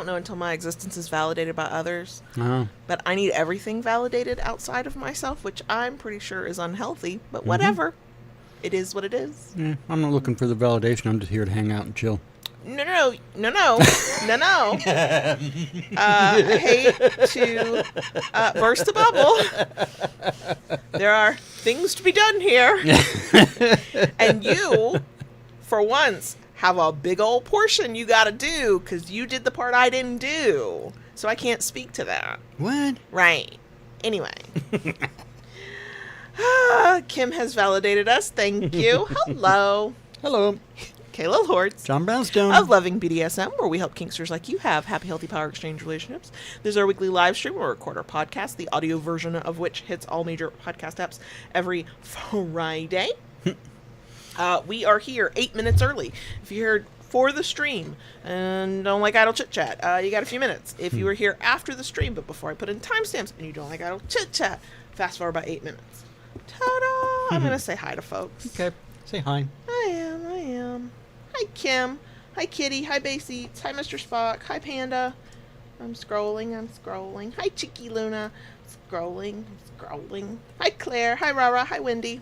know until my existence is validated by others. Oh. But I need everything validated outside of myself, which I'm pretty sure is unhealthy. But whatever. It is what it is. Yeah, I'm not looking for the validation. I'm just here to hang out and chill. No. I hate to burst the bubble. There are things to be done here. And you, for once, have a big old portion you got to do because you did the part I didn't do. So I can't speak to that. What? Right. Anyway. Kim has validated us. Thank you. Hello. Hello. Kayla Lords. John Brownstone. Of Loving BDSM, where we help kinksters like you have happy, healthy power exchange relationships. There's our weekly live stream where we record our podcast, the audio version of which hits all major podcast apps every Friday. We are here 8 minutes early. If you're here for the stream and don't like idle chit chat, you got a few minutes. If you were here after the stream, but before I put in timestamps and you don't like idle chit chat, fast forward about 8 minutes. Ta-da! I'm going to say hi to folks. Okay. Say hi. I am. Hi, Kim. Hi, Kitty. Hi, Basie. Hi, Mr. Spock. Hi, Panda. I'm scrolling. Hi, Cheeky Luna. Scrolling. Hi, Claire. Hi, Rara. Hi, Wendy.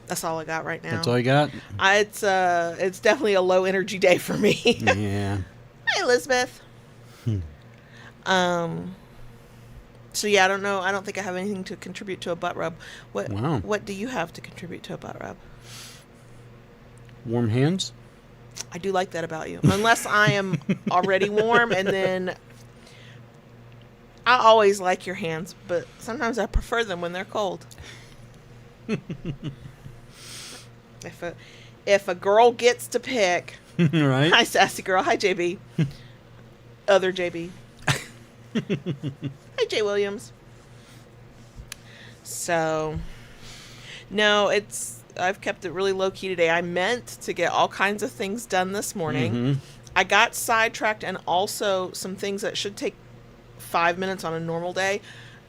That's all I got right now. That's all you got? It's definitely a low energy day for me. Yeah. Hi, Elizabeth. So yeah, I don't know. I don't think I have anything to contribute to a butt rub. What do you have to contribute to a butt rub? Warm hands? I do like that about you. Unless I am already warm, and then I always like your hands, but sometimes I prefer them when they're cold. If a girl gets to pick, right? Hi, sassy girl. Hi, JB. Other JB. Hi, Jay Williams. So, no, I've kept it really low key today. I meant to get all kinds of things done this morning. Mm-hmm. I got sidetracked, and also some things that should take 5 minutes on a normal day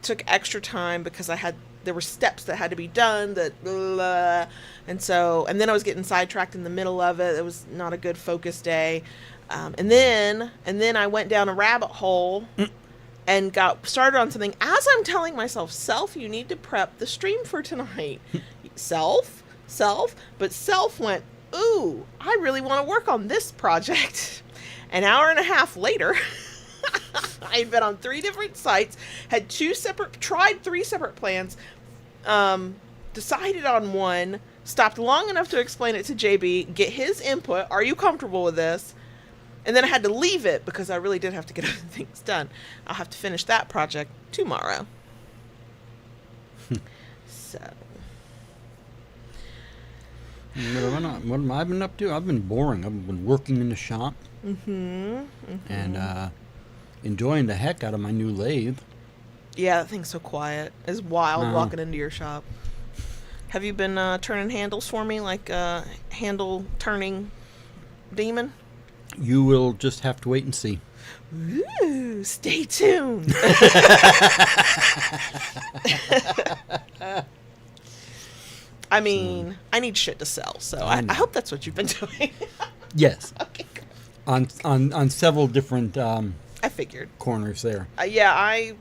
took extra time because there were steps that had to be done and then I was getting sidetracked in the middle of it. It was not a good focus day. And then I went down a rabbit hole and got started on something as I'm telling myself, self, you need to prep the stream for tonight. Self, but self went, ooh, I really want to work on this project. An hour and a half later, I had been on 3 different sites, tried 3 separate plans, decided on one, stopped long enough to explain it to JB, get his input. Are you comfortable with this? And then I had to leave it because I really did have to get other things done. I'll have to finish that project tomorrow. So. What have I been up to? I've been boring. I've been working in the shop. And enjoying the heck out of my new lathe. Yeah, that thing's so quiet. It's wild walking into your shop. Have you been turning handles for me, like handle turning demon? You will just have to wait and see. Ooh, stay tuned. I mean, I need shit to sell, so I hope that's what you've been doing. Yes. Okay, good. On several different I figured corners there. Yeah, I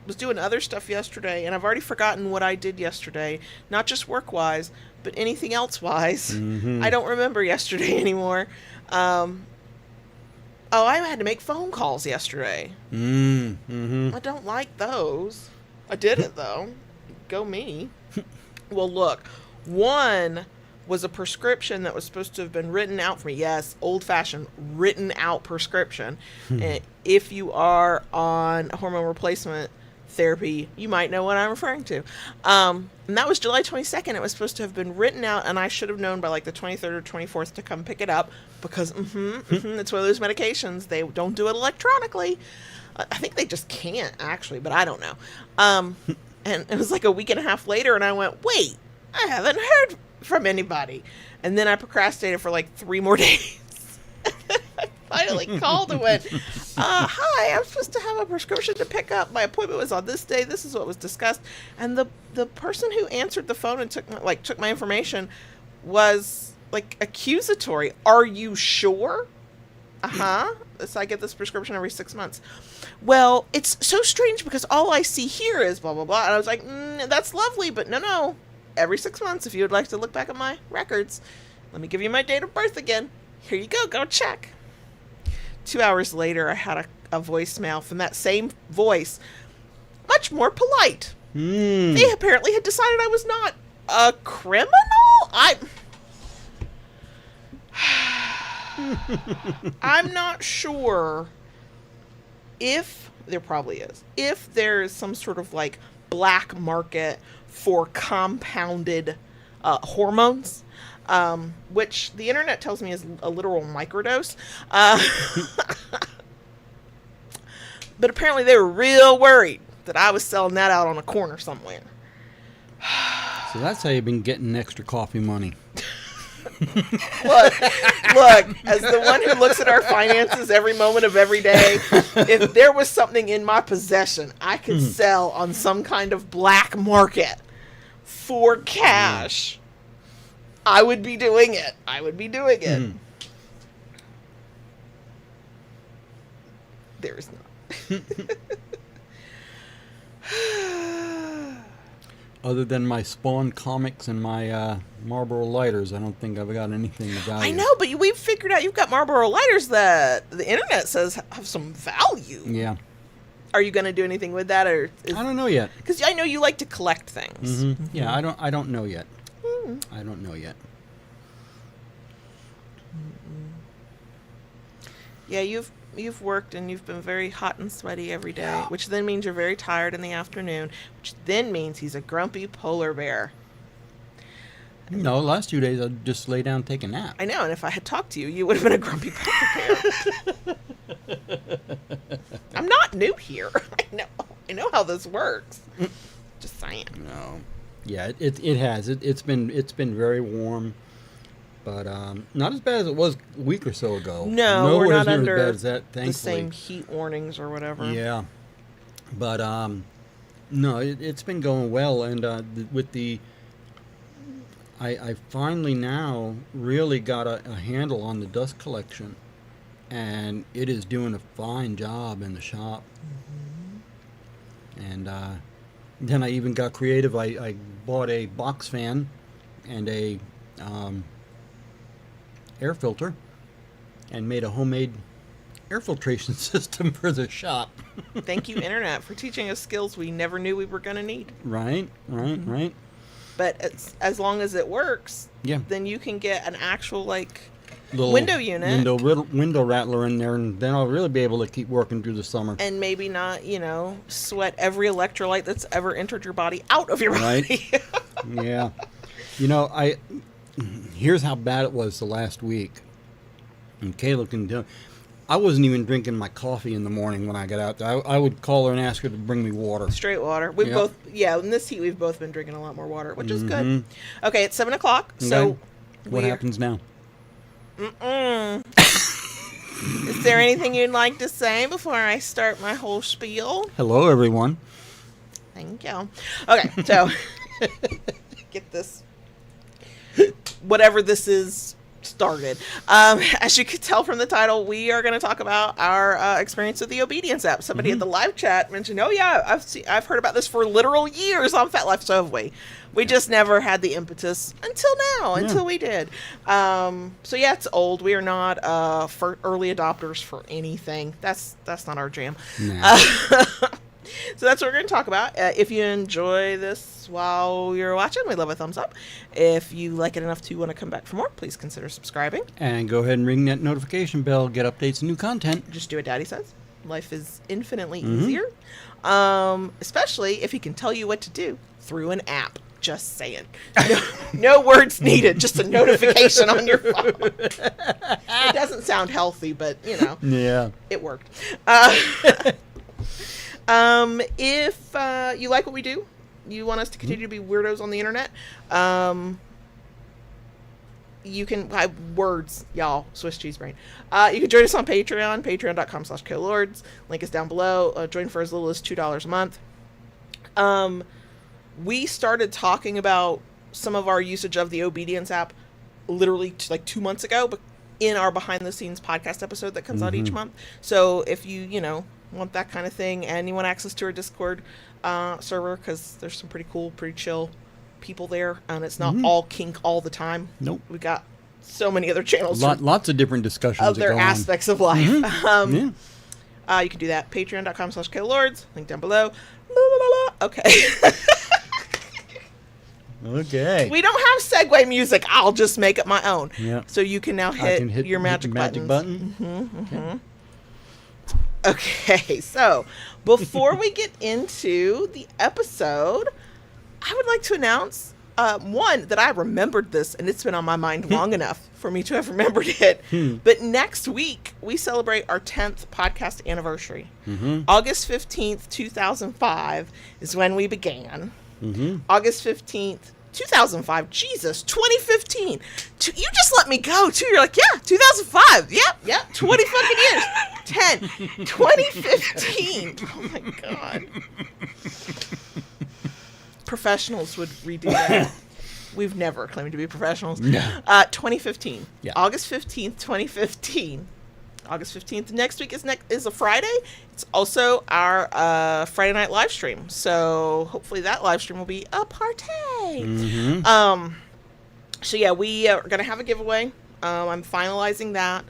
was doing other stuff yesterday, and I've already forgotten what I did yesterday. Not just work-wise, but anything else-wise. I don't remember yesterday anymore. I had to make phone calls yesterday. I don't like those. I did it, though. Go me. Well, look. One was a prescription that was supposed to have been written out for me. Yes, old-fashioned written out prescription. If you are on hormone replacement therapy, you might know what I'm referring to. And that was July 22nd. It was supposed to have been written out, and I should have known by like the 23rd or 24th to come pick it up because it's one of those medications. They don't do it electronically. I think they just can't, actually, but I don't know. And it was like a week and a half later, and I went, wait, I haven't heard from anybody. And then I procrastinated for like 3 more days. I finally called and went, hi, I'm supposed to have a prescription to pick up. My appointment was on this day. This is what was discussed. And the person who answered the phone and took my information was like accusatory. Are you sure? Uh-huh. So I get this prescription every 6 months. Well, it's so strange because all I see here is blah, blah, blah. And I was like, that's lovely, but no. Every 6 months, if you would like to look back at my records, let me give you my date of birth again. Here you go check. 2 hours later, I had a voicemail from that same voice, much more polite. They apparently had decided I was not a criminal? I'm not sure if there probably is. If there is some sort of like black market for compounded hormones, which the internet tells me is a literal microdose. But apparently they were real worried that I was selling that out on a corner somewhere. So that's how you've been getting extra coffee money. Look, as the one who looks at our finances every moment of every day, if there was something in my possession I could sell on some kind of black market for cash, I would be doing it. There is not. Other than my Spawn comics and my Marlboro lighters, I don't think I've got anything of value. I know, but we've figured out you've got Marlboro lighters that the internet says have some value. Yeah. Are you going to do anything with that, or I don't know yet. Because I know you like to collect things. Mm-hmm. Yeah, I don't know yet. I don't know yet. Yeah, you've worked and you've been very hot and sweaty every day, which then means you're very tired in the afternoon, which then means he's a grumpy polar bear. No, the last 2 days I just lay down and take a nap. I know, and if I had talked to you, you would have been a grumpy polar bear. I'm not new here. I know how this works. Just saying. No. Yeah, it has. It's been very warm. But not as bad as it was a week or so ago. No, we're not near under as bad as that, thankfully. the same heat warnings or whatever. Yeah. But, no, it's been going well. And I finally now really got a handle on the dust collection. And it is doing a fine job in the shop. And then I even got creative. I bought a box fan and a air filter and made a homemade air filtration system for the shop. Thank you, Internet, for teaching us skills we never knew we were going to need. Right. But as long as it works, yeah, then you can get an actual little window unit, window rattler in there, and then I'll really be able to keep working through the summer. And maybe not, sweat every electrolyte that's ever entered your body out of your body. Yeah. Here's how bad it was the last week. And Kayla can tell. I wasn't even drinking my coffee in the morning when I got out there. I would call her and ask her to bring me water. Straight water. We've both, in this heat, we've both been drinking a lot more water, which is good. Okay, it's 7 o'clock. Okay. So what happens now? Is there anything you'd like to say before I start my whole spiel? Hello, everyone. Thank you. Okay, so get this, whatever this is, started. As you could tell from the title, we are going to talk about our experience with the Obedience app. Somebody at the live chat mentioned, "Oh yeah, I've heard about this for literal years on FetLife." So have we. We just never had the impetus until we did. So yeah, it's old. We are not for early adopters for anything. That's not our jam. Nah. So that's what we're going to talk about. If you enjoy this while you're watching, we'd love a thumbs up. If you like it enough to want to come back for more, please consider subscribing. And go ahead and ring that notification bell, get updates and new content. Just do what Daddy says. Life is infinitely easier. Especially if he can tell you what to do through an app. Just saying. No words needed. Just a notification on your phone. It doesn't sound healthy, but, Yeah. It worked. If you like what we do, you want us to continue to be weirdos on the internet, you can words, y'all, Swiss cheese brain. You can join us on Patreon, patreon.com/colords. Link is down below. Join for as little as $2 a month. We started talking about some of our usage of the Obedience app literally like 2 months ago, but in our behind the scenes podcast episode that comes out each month. So if you know, want that kind of thing and you want access to our Discord server, because there's some pretty cool, pretty chill people there, and it's not all kink all the time. Nope. We got so many other channels. Lots of different discussions. Other aspects of life. Yeah. You can do that. Patreon.com/KLords. Link down below. La, la, la, la. Okay. Okay. We don't have segue music. I'll just make it my own. Yeah. So you can now hit your magic button. Okay, so before we get into the episode, I would like to announce, one, that I remembered this, and it's been on my mind long enough for me to have remembered it. But next week, we celebrate our 10th podcast anniversary. August 15th, 2005 is when we began. August 15th, 2005. Jesus, 2015. You just let me go, too. You're like, yeah, 2005. Yep, 20 fucking years. 2015. Oh, my God. Professionals would redo that. We've never claimed to be professionals. No. 2015. Yeah. August 15th, 2015. August 15th. Next week is a Friday. It's also our Friday night live stream. So hopefully that live stream will be a party. So yeah, we are going to have a giveaway. I'm finalizing that.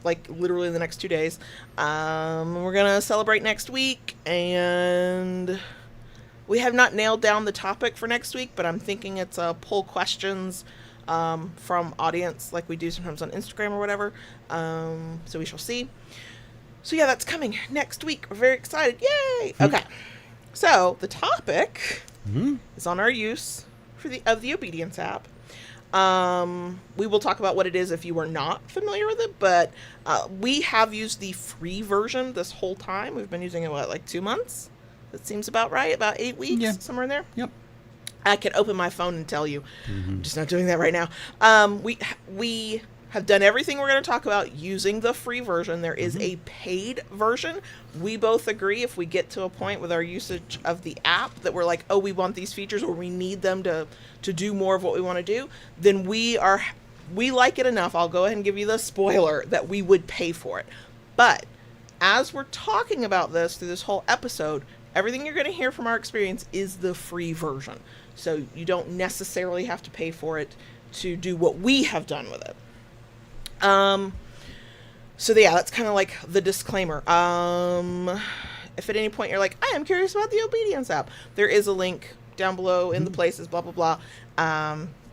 Like literally in the next 2 days. We're going to celebrate next week, and we have not nailed down the topic for next week, but I'm thinking it's poll questions from audience, like we do sometimes on Instagram or whatever. So we shall see. So yeah, that's coming next week. We're very excited. Yay! Okay. So the topic is on our use of the Obedience app. We will talk about what it is if you are not familiar with it, but we have used the free version this whole time. We've been using it, like 2 months? That seems about right. About 8 weeks, somewhere in there. Yep. I could open my phone and tell you. I'm just not doing that right now. We have done everything we're going to talk about using the free version. There is a paid version. We both agree, if we get to a point with our usage of the app that we're like, oh, we want these features, or we need them to do more of what we want to do, then we like it enough. I'll go ahead and give you the spoiler that we would pay for it. But as we're talking about this through this whole episode, everything you're going to hear from our experience is the free version. So you don't necessarily have to pay for it to do what we have done with it. So yeah, that's kind of like the disclaimer. If at any point you're like, I am curious about the Obedience app, there is a link down below in the places, blah, blah, blah.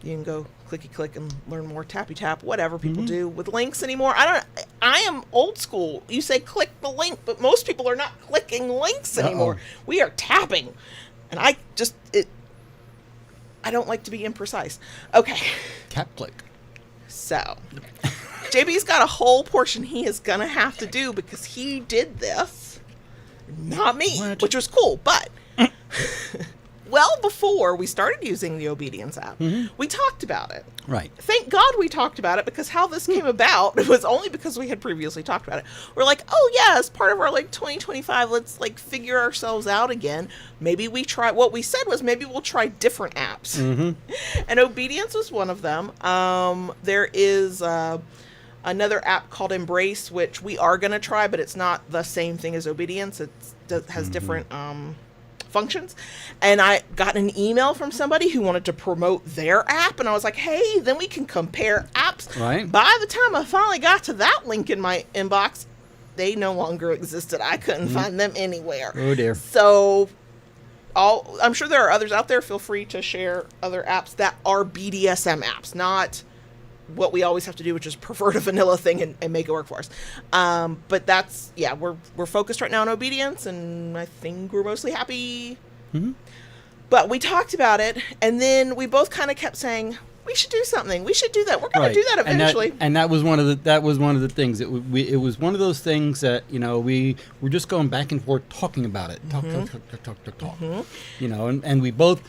You can go clicky click and learn more, tappy tap, whatever people do with links anymore. I am old school. You say click the link, but most people are not clicking links anymore. We are tapping. And I don't like to be imprecise. Okay. Tap click. So, JB's got a whole portion he is going to have to do because he did this. Not me, which was cool, but well before we started using the Obedience app, we talked about it. Right. Thank God we talked about it, because how this came about was only because we had previously talked about it. We're like, oh yeah, as part of our 2025, let's figure ourselves out again. Maybe we try, what we said was maybe we'll try different apps. And Obedience was one of them. There is another app called Embrace, which we are going to try, but it's not the same thing as Obedience. It has different functions. And I got an email from somebody who wanted to promote their app, and I was like, hey, then we can compare apps. Right. By the time I finally got to that link in my inbox, they no longer existed. I couldn't find them anywhere. Oh dear. So I'm sure there are others out there. Feel free to share other apps that are BDSM apps, not what we always have to do, which is pervert a vanilla thing and make it work for us. But that's, yeah, we're focused right now on Obedience, and I think we're mostly happy. But we talked about it, and then we both kind of kept saying, we should do something. We should do that. We're going to do that eventually. And that was one of the things. It was one of those things that, we were just going back and forth talking about it. Talk. And we both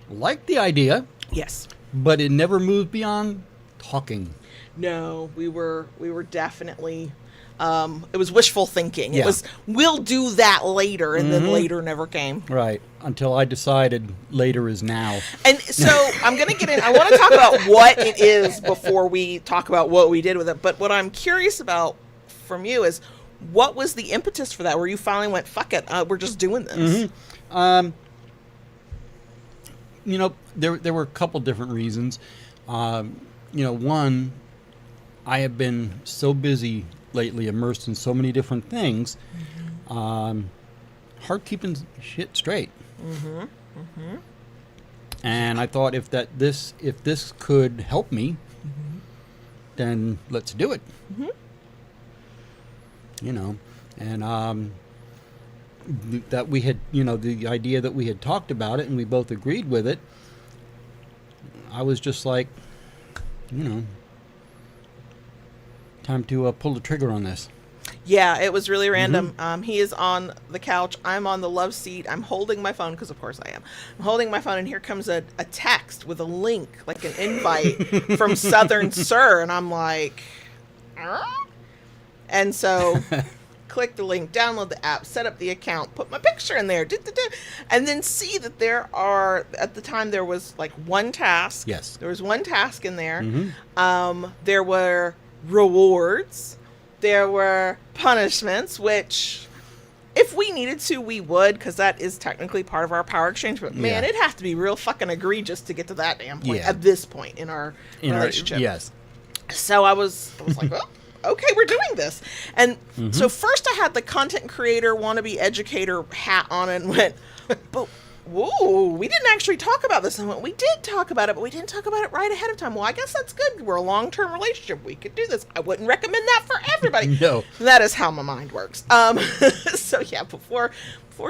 liked the idea. Yes. But it never moved beyond talking. No, we were definitely It was wishful thinking. Yeah. It was, we'll do that later, and then later never came. Right. Until I decided later is now. And so I'm going to get in. I want to talk about what it is before we talk about what we did with it. But what I'm curious about from you is, what was the impetus for that? Where you finally went, fuck it, we're just doing this? You know, there were a couple different reasons. You know, one, I have been so busy lately, immersed in so many different things, hard keeping shit straight. And I thought if this could help me, then let's do it. You know, and that we had, you know, the idea that we had talked about it and we both agreed with it. I was just like, you know, time to pull the trigger on this. Yeah, it was really random. He is on the couch. I'm on the love seat. I'm holding my phone, because of course I am. I'm holding my phone, and here comes a text with a link, like an invite from Southern Sir. And I'm like, and so click the link, download the app, set up the account, put my picture in there, and then see that there are, at the time, there was like one task. Yes. There was one task in there. There were rewards. There were punishments, which if we needed to, we would, because that is technically part of our power exchange. But man, it'd have to be real fucking egregious to get to that damn point at this point in our relationship. Yes. So I was like, oh, okay, we're doing this. And so first I had the content creator, wannabe educator hat on and went, but whoa, we didn't actually talk about this. And I went, we did talk about it, but we didn't talk about it right ahead of time. Well, I guess that's good. We're a long-term relationship. We could do this. I wouldn't recommend that for everybody. No. That is how my mind works. So yeah, before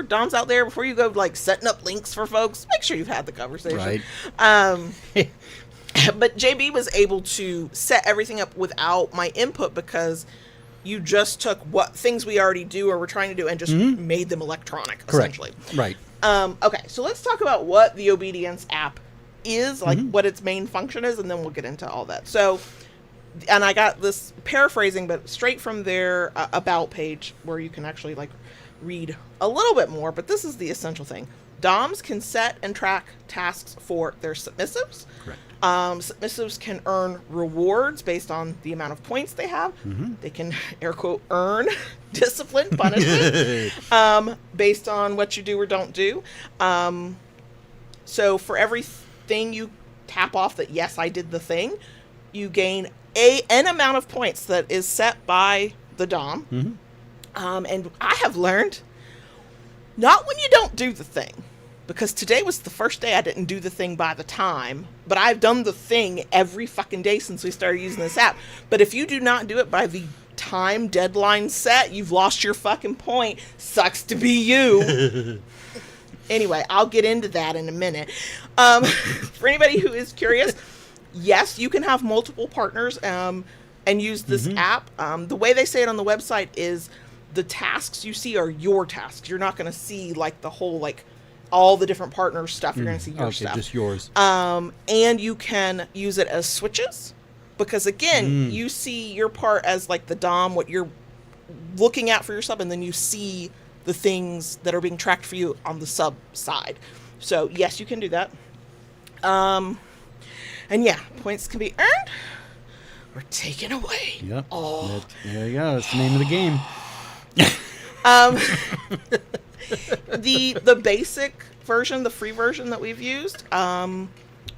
Dom's out there, before you go like setting up links for folks, make sure you've had the conversation. Right. But JB was able to set everything up without my input, because you just took what things we already do or we're trying to do and just made them electronic, essentially. Right. Okay, so let's talk about what the Obedience app is, like what its main function is, and then we'll get into all that. So, and I got this paraphrasing, but straight from their about page, where you can actually like read a little bit more, but this is the essential thing. Doms can set and track tasks for their submissives. Correct. Submissives can earn rewards based on the amount of points they have. They can, air quote, earn discipline, punishment, based on what you do or don't do. So for everything you tap off that, yes, I did the thing, you gain an amount of points that is set by the Dom. And I have learned, not when you don't do the thing, because today was the first day I didn't do the thing by the time, but I've done the thing every fucking day since we started using this app. But if you do not do it by the time deadline set, you've lost your fucking point. Sucks to be you. Anyway, I'll get into that in a minute. For anybody who is curious, yes, you can have multiple partners and use this app. The way they say it on the website is the tasks you see are your tasks. You're not going to see like the whole, like, all the different partner stuff. You're going to see your stuff. Just yours. And you can use it as switches, because again, you see your part as like the Dom, what you're looking at for your sub, and then you see the things that are being tracked for you on the sub side. So yes, you can do that. And yeah, points can be earned or taken away. Yep. Oh, there you go. That's the name of the game. The basic version, the free version that we've used,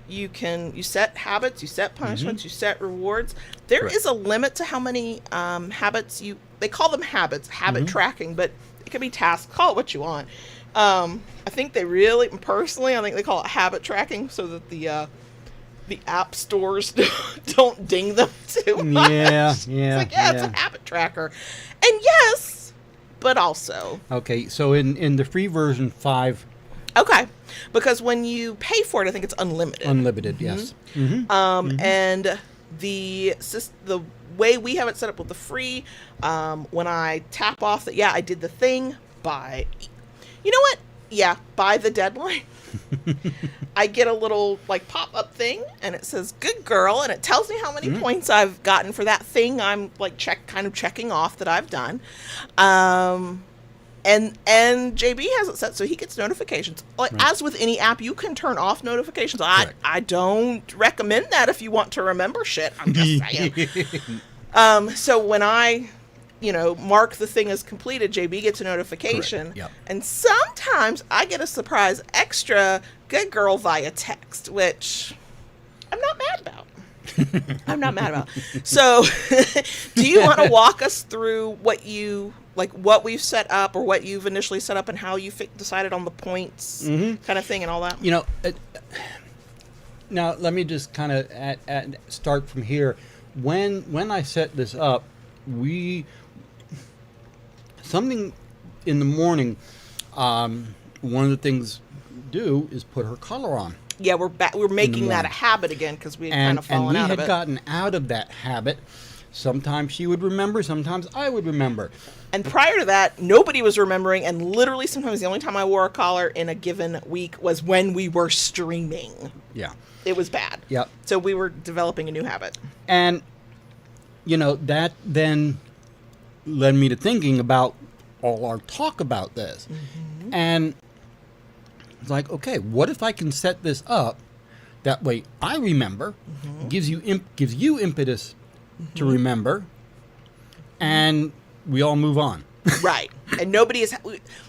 you set habits, you set punishments, you set rewards. There is a limit to how many habits they call them habits, habit tracking, but it can be tasks. Call it what you want. I think they really, personally, I think they call it habit tracking so that the app stores don't ding them too much. Yeah. It's like, it's a habit tracker. And yes, but also. Okay, so in the free version 5. Okay, because when you pay for it, I think it's unlimited. Unlimited, yes. And the way we have it set up with the free, when I tap off that, I did the thing by, you know what? Yeah, by the deadline. I get a little like pop-up thing, and it says "good girl," and it tells me how many points I've gotten for that thing I'm like checking off that I've done. And JB has it set so he gets notifications. Like as with any app, you can turn off notifications. I don't recommend that if you want to remember shit. I'm just saying. So when I mark the thing as completed, JB gets a notification. Yep. And sometimes I get a surprise extra good girl via text, which I'm not mad about. I'm not mad about. So do you want to walk us through what we've set up, or what you've initially set up, and how you decided on the points kind of thing and all that? Now let me just kind of start from here. When I set this up, something in the morning, one of the things do is put her collar on. Yeah, we're making that a habit again because we had kind of fallen out of it. And we had gotten out of that habit. Sometimes she would remember, sometimes I would remember. And prior to that, nobody was remembering, and literally sometimes the only time I wore a collar in a given week was when we were streaming. Yeah. It was bad. Yep. So we were developing a new habit. And, that then led me to thinking about all our talk about this. Mm-hmm. And it's like, okay, what if I can set this up that way I remember, gives you impetus to remember, and we all move on. Right. And nobody is,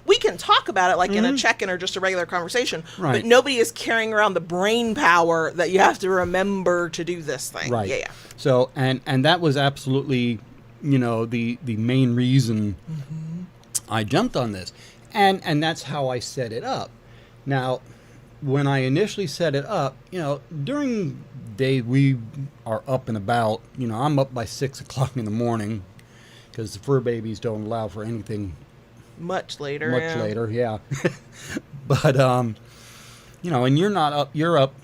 we can talk about it like in a check-in or just a regular conversation, but nobody is carrying around the brain power that you have to remember to do this thing. Right. Yeah. So, and that was absolutely, the main reason I jumped on this. And that's how I set it up. Now, when I initially set it up, during the day we are up and about, I'm up by 6 o'clock in the morning because the fur babies don't allow for anything much later. Yeah. But, and you're not up, you're up.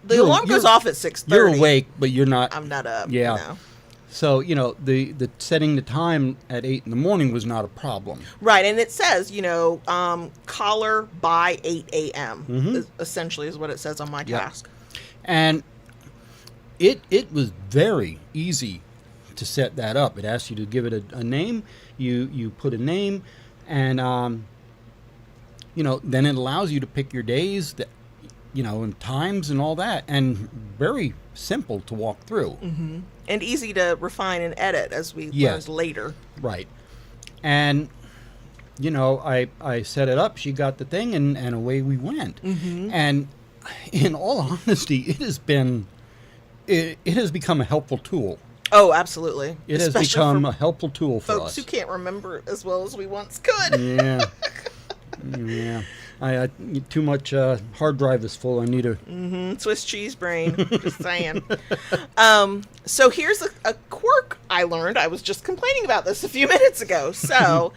The alarm goes off at 6:30. You're awake, but you're not. I'm not up. Yeah. So, the setting the time at 8 in the morning was not a problem. Right, and it says, collar by 8 a.m. Essentially is what it says on my task. And it was very easy to set that up. It asks you to give it a name. You put a name, and, then it allows you to pick your days, and times and all that, and very simple to walk through. Mm-hmm. And easy to refine and edit, as we learned later. Right. And, I set it up, she got the thing, and away we went. Mm-hmm. And in all honesty, it has become a helpful tool. Oh, absolutely. It has become a helpful tool for us. Folks who can't remember as well as we once could. Yeah. Yeah. I too much hard drive is full. I need a Swiss cheese brain. Just saying. So here's a quirk I learned. I was just complaining about this a few minutes ago. So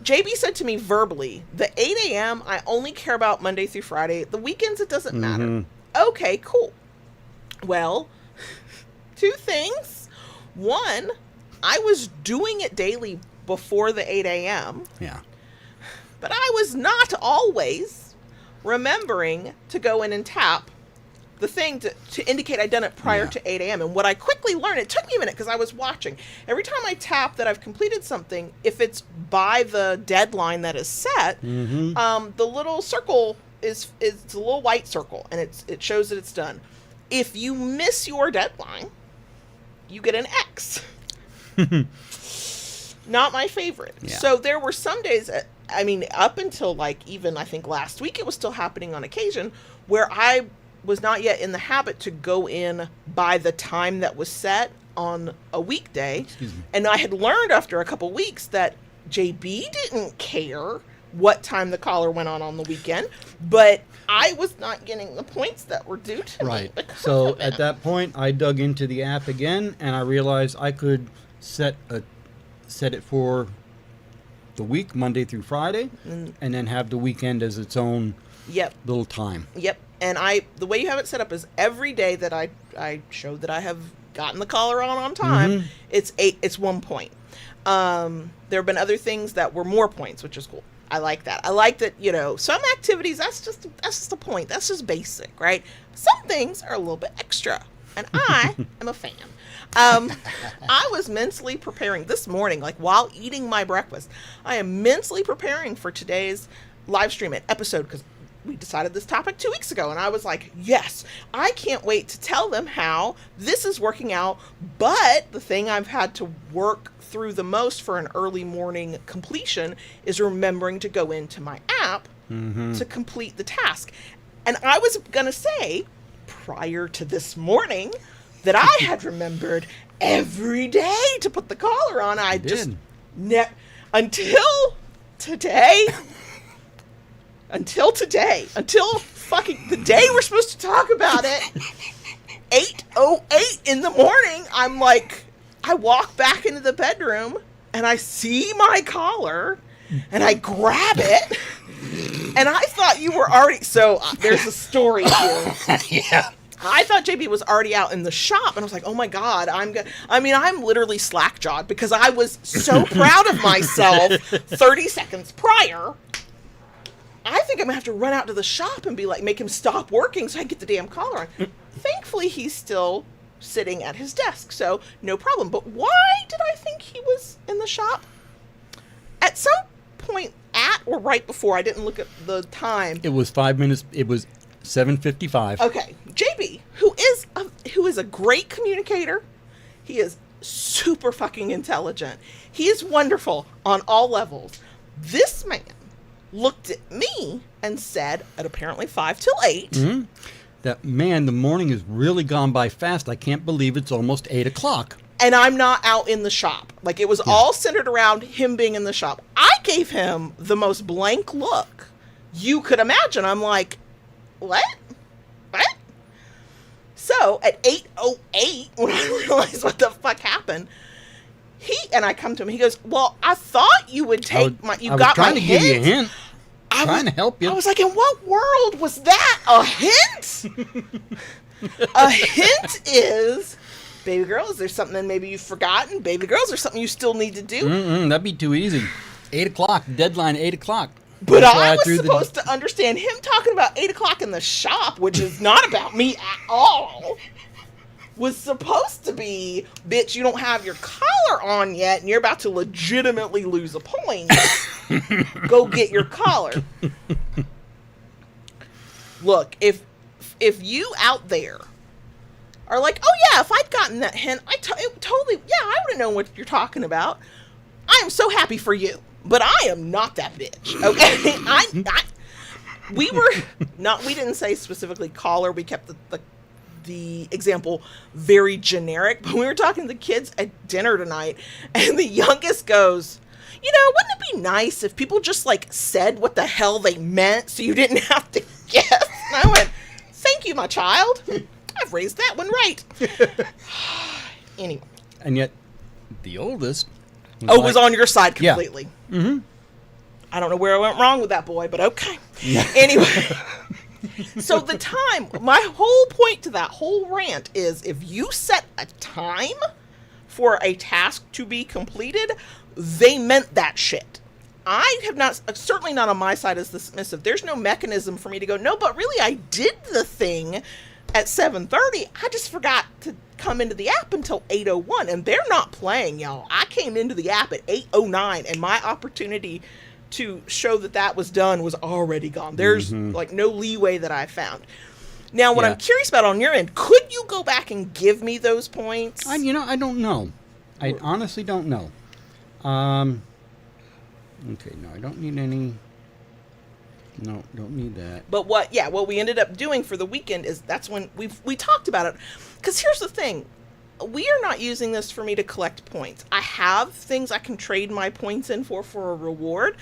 JB said to me verbally, the 8 a.m. I only care about Monday through Friday. The weekends it doesn't matter. Okay, cool. Well, two things. One, I was doing it daily before the 8 a.m. Yeah. But I was not always remembering to go in and tap the thing to indicate I'd done it prior to 8 a.m. And what I quickly learned, it took me a minute because I was watching. Every time I tap that I've completed something, if it's by the deadline that is set, the little circle is a little white circle, and it shows that it's done. If you miss your deadline, you get an X. Not my favorite. Yeah. So there were some days, up until even I think last week, it was still happening on occasion, where I was not yet in the habit to go in by the time that was set on a weekday. Excuse me. And I had learned after a couple weeks that JB didn't care what time the collar went on the weekend, but I was not getting the points that were due to me. Right. So at that point, I dug into the app again, and I realized I could set it for the week, Monday through Friday, and then have the weekend as its own little time. Yep. And the way you have it set up is every day that I show that I have gotten the collar on time, it's 1 point. There have been other things that were more points, which is cool. I like that. I like that, some activities, that's just the point. That's just basic, right? Some things are a little bit extra, and I am a fan. I was mentally preparing this morning, like while eating my breakfast. I am mentally preparing for today's live stream episode because we decided this topic 2 weeks ago, and I was like, yes, I can't wait to tell them how this is working out. But the thing I've had to work through the most for an early morning completion is remembering to go into my app to complete the task. And I was going to say prior to this morning that I had remembered every day to put the collar on. I just until today, until fucking the day we're supposed to talk about it, 8:08 in the morning, I'm like, I walk back into the bedroom and I see my collar and I grab it and I thought you were already, so there's a story here. Yeah. I thought JB was already out in the shop, and I was like, oh my God, I'm literally slack-jawed because I was so proud of myself 30 seconds prior. I think I'm going to have to run out to the shop and be like, make him stop working so I can get the damn collar on. Thankfully, he's still sitting at his desk, so no problem. But why did I think he was in the shop? At some point at or right before, I didn't look at the time. It was 5 minutes. It was 7:55. Okay, JB, who is a great communicator, he is super fucking intelligent. He is wonderful on all levels. This man looked at me and said, at apparently 5 till 8. That man, the morning has really gone by fast. I can't believe it's almost 8 o'clock. And I'm not out in the shop. Like, it was all centered around him being in the shop. I gave him the most blank look you could imagine. I'm like, what? So at 8:08, when I realized what the fuck happened, I come to him. He goes, "Well, I thought you would take my. You got my hint. I was trying to give you a hint. Trying to help you." I was like, "In what world was that? A hint? A hint is, baby girl, is there something that maybe you've forgotten? Baby girl, is there something you still need to do? That'd be too easy. 8 o'clock deadline. 8 o'clock." But I was supposed to understand him talking about 8 o'clock in the shop, which is not about me at all, was supposed to be, bitch, you don't have your collar on yet, and you're about to legitimately lose a point. Go get your collar. Look, if you out there are like, oh yeah, if I'd gotten that hint, totally, yeah, I would have known what you're talking about. I am so happy for you. But I am not that bitch, okay? We didn't say specifically collar. We kept the example very generic. But we were talking to the kids at dinner tonight, and the youngest goes, wouldn't it be nice if people just, like, said what the hell they meant so you didn't have to guess? And I went, thank you, my child. I've raised that one right. Anyway. And yet, the oldest... was on your side completely. Yeah. Mm-hmm. I don't know where I went wrong with that boy, but okay. Anyway, so the time, my whole point to that whole rant is if you set a time for a task to be completed, they meant that shit. I have not, certainly not on my side as the submissive. There's no mechanism for me to go, no, but really I did the thing at 7:30. I just forgot to come into the app until 8:01, and they're not playing, y'all. I came into the app at 8:09, and my opportunity to show that was done was already gone. There's like no leeway that I found. Now, what I'm curious about on your end, could you go back and give me those points? I don't know. I honestly don't know. Okay, no, I don't need any. No, don't need that. But what we ended up doing for the weekend is that's when we talked about it. Because here's the thing. We are not using this for me to collect points. I have things I can trade my points in for a reward.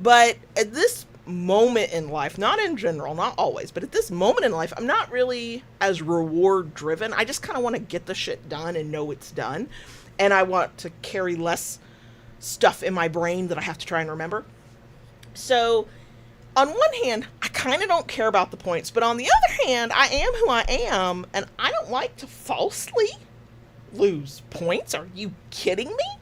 But at this moment in life, not in general, not always, but at this moment in life, I'm not really as reward driven. I just kind of want to get the shit done and know it's done. And I want to carry less stuff in my brain that I have to try and remember. So... on one hand, I kind of don't care about the points, but on the other hand, I am who I am, and I don't like to falsely lose points. Are you kidding me?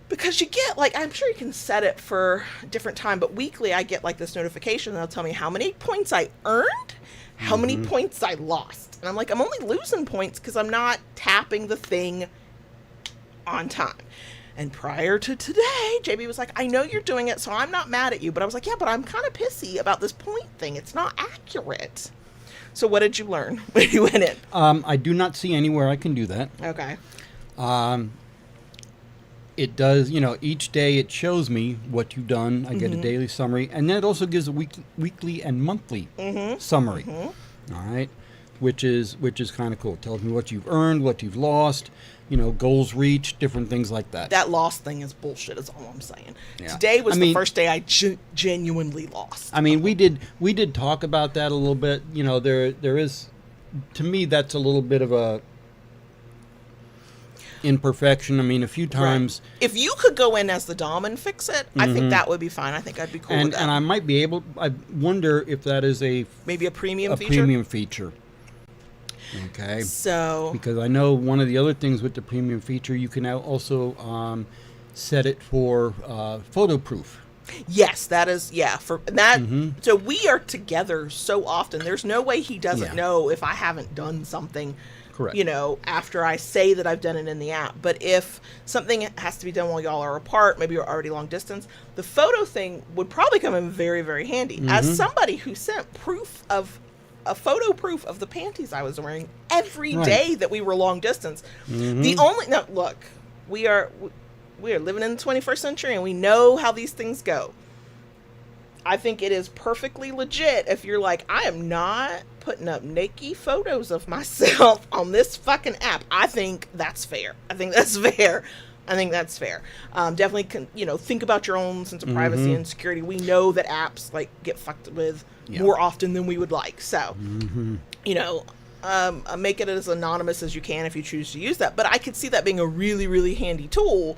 Because you get, like, I'm sure you can set it for a different time, but weekly I get, like, this notification that'll tell me how many points I earned, how many points I lost. And I'm like, I'm only losing points because I'm not tapping the thing on time. And prior to today, JB was like, I know you're doing it, so I'm not mad at you. But I was like, yeah, but I'm kind of pissy about this point thing. It's not accurate. So what did you learn when you went in? I do not see anywhere I can do that. Okay. It does, each day it shows me what you've done. I get a daily summary. And then it also gives a weekly and monthly summary. All right. Which is kind of cool. It tells me what you've earned, what you've lost, goals reached, different things like that. That lost thing is bullshit, is all I'm saying. Yeah. Today was the first day I genuinely lost. I mean, we did talk about that a little bit. There is, to me, that's a little bit of a imperfection. I mean, a few times. Right. If you could go in as the dom and fix it, I think that would be fine. I think I'd be cool with that. And I might be able. I wonder if that is maybe a premium feature. Premium feature. Okay. So. Because I know one of the other things with the premium feature, you can now also set it for photo proof. Yes, that is, for that. So we are together so often. There's no way he doesn't know if I haven't done something. Correct. After I say that I've done it in the app. But if something has to be done while y'all are apart, maybe you're already long distance, the photo thing would probably come in very, very handy. As somebody who sent photo proof of the panties I was wearing every day that we were long distance. Look, we are living in the 21st century and we know how these things go. I think it is perfectly legit if you're like, I am not putting up naked photos of myself on this fucking app. I think that's fair. Definitely think about your own sense of privacy and security. We know that apps get fucked with more often than we would like. So, make it as anonymous as you can if you choose to use that. But I could see that being a really, really handy tool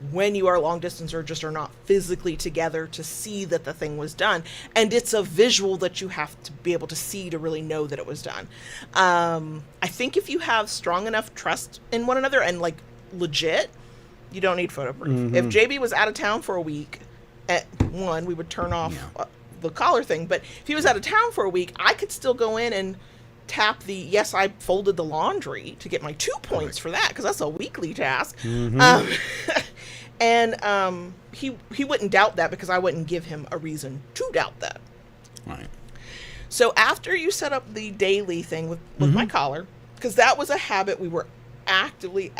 when you are long distance or just are not physically together to see that the thing was done. And it's a visual that you have to be able to see to really know that it was done. I think if you have strong enough trust in one another and legit, you don't need photo proof. If JB was out of town for a week, we would turn off the collar thing. But if he was out of town for a week, I could still go in and tap yes, I folded the laundry to get my 2 points for that, because that's a weekly task. And he wouldn't doubt that because I wouldn't give him a reason to doubt that. Right. So after you set up the daily thing with my collar, because that was a habit we were actively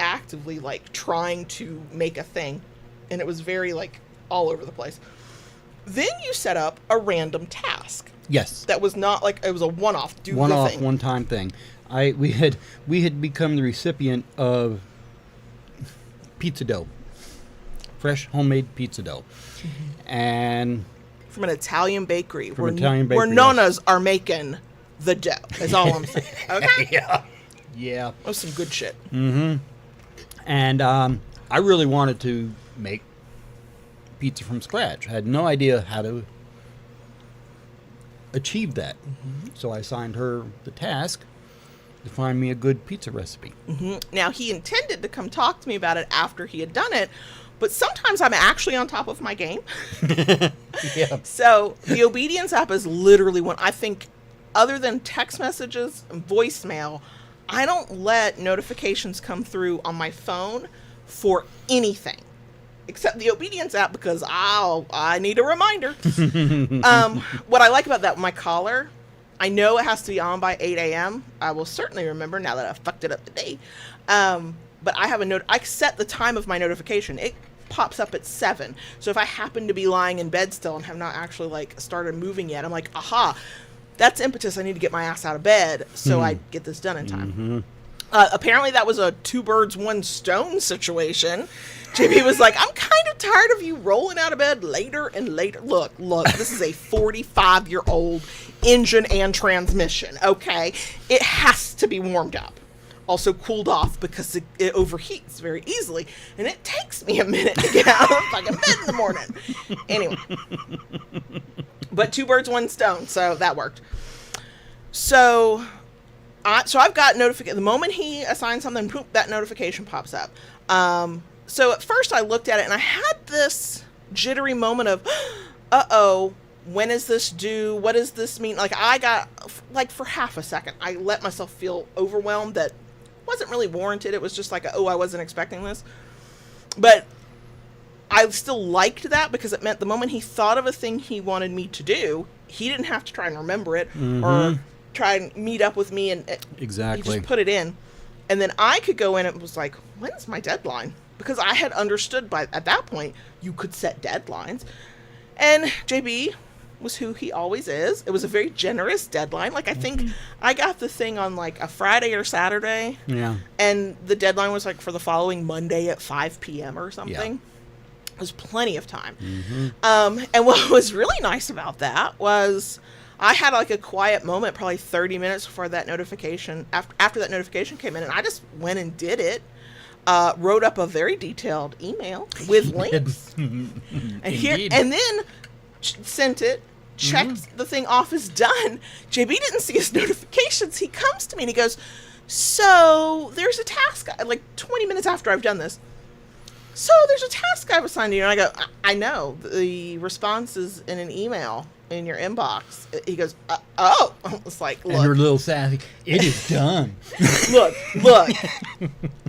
trying to make a thing, and it was very all over the place. Then you set up a random task. Yes. That was not it was a one-off. One-time thing. We had become the recipient of pizza dough. Fresh homemade pizza dough. And from an Italian bakery. Where yes. nonnas are making the dough. That's all I'm saying. Okay? Yeah. That was some good shit. And I really wanted to make pizza from scratch. I had no idea how to achieve that. So I assigned her the task to find me a good pizza recipe. Now, he intended to come talk to me about it after he had done it, but sometimes I'm actually on top of my game. So the Obedience app is literally one, I think, other than text messages and voicemail, I don't let notifications come through on my phone for anything except the Obedience app, because I need a reminder. What I like about that, my collar, I know it has to be on by 8 a.m. I will certainly remember now that I fucked it up today. But I have I set the time of my notification. It pops up at 7. So if I happen to be lying in bed still and have not actually started moving yet, I'm like, aha, that's impetus. I need to get my ass out of bed so I get this done in time. Apparently that was a 2 birds, 1 stone situation. JB was like, I'm kind of tired of you rolling out of bed later and later. Look, this is a 45-year-old engine and transmission, okay? It has to be warmed up. Also cooled off because it overheats very easily. And it takes me a minute to get out of fucking bed in the morning. Anyway. But 2 birds, 1 stone, so that worked. So I've got notification. The moment he assigns something, poop, that notification pops up. So at first I looked at it and I had this jittery moment of, uh-oh, when is this due? What does this mean? Like, I got, like, for half a second, I let myself feel overwhelmed that wasn't really warranted. It was just like, oh, I wasn't expecting this. But I still liked that because it meant the moment he thought of a thing he wanted me to do, he didn't have to try and remember it or try and meet up with me, and Exactly. he just put it in. And then I could go in and was like, when's my deadline? Because I had understood at that point, you could set deadlines. And JB was who he always is. It was a very generous deadline. Like, I think I got the thing on like a Friday or Saturday. Yeah. And the deadline was like for the following Monday at 5 p.m. or something. Yeah. It was plenty of time. And what was really nice about that was I had like a quiet moment, probably 30 minutes before that notification, after that notification came in, and I just went and did it. Wrote up a very detailed email with links. And then sent it, checked the thing off as done. JB didn't see his notifications. He comes to me and he goes, so there's a task, like 20 minutes after I've done this. So there's a task I've assigned to you. And I go, I know. The response is in an email in your inbox. He goes, oh. I was like, look. And her little sassy, it is done. Look.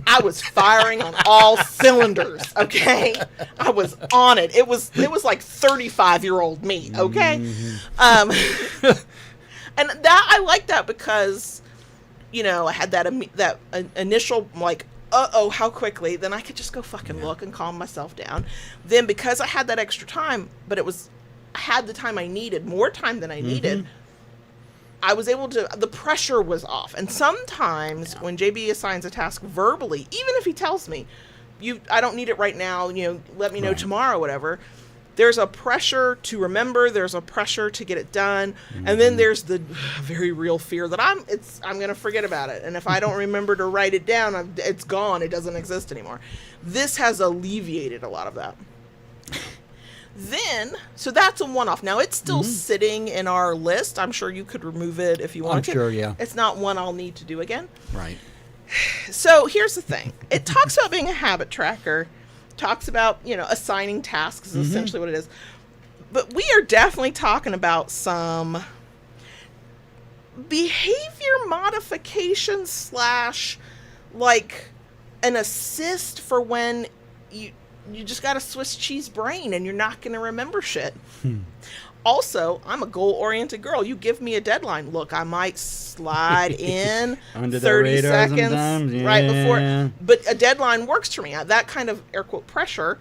I was firing on all cylinders, okay? I was on it. It was like 35-year-old me, okay? And that, I like that because, you know, I had that initial, like, uh-oh, how quickly? Then I could just go fucking look and calm myself down. Then because I had that extra time, but I had the time I needed, more time than I needed, I was able to, the pressure was off. And sometimes when JB assigns a task verbally, even if he tells me, I don't need it right now, you know, let me know tomorrow, whatever, there's a pressure to remember, there's a pressure to get it done, and then there's the very real fear that I'm going to forget about it. And if I don't remember to write it down, it's gone, it doesn't exist anymore. This has alleviated a lot of that. Then, so that's a one-off. Now, it's still sitting in our list. I'm sure you could remove it if you wanted to. I'm sure, yeah. It's not one I'll need to do again. Right. So here's the thing. It talks about being a habit tracker. Talks about, you know, assigning tasks is essentially what it is. But we are definitely talking about some behavior modification / like an assist for when you just got a Swiss cheese brain and you're not going to remember shit. Also, I'm a goal-oriented girl. You give me a deadline. Look, I might slide in Under 30 seconds sometimes. Yeah. right before. But a deadline works for me. That kind of, air quote, pressure,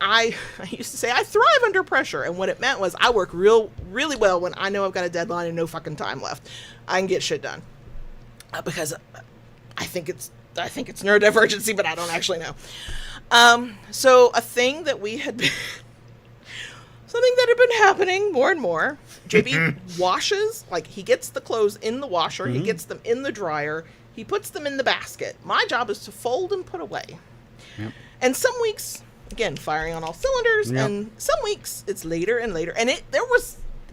I used to say I thrive under pressure. And what it meant was I work really well when I know I've got a deadline and no fucking time left. I can get shit done. Because I think it's neurodivergency, but I don't actually know. So a thing that we had been... Something that had been happening more and more. JB washes, like he gets the clothes in the washer, he gets them in the dryer, he puts them in the basket. My job is to fold and put away. Yep. And some weeks, again, firing on all cylinders, and some weeks it's later and later. And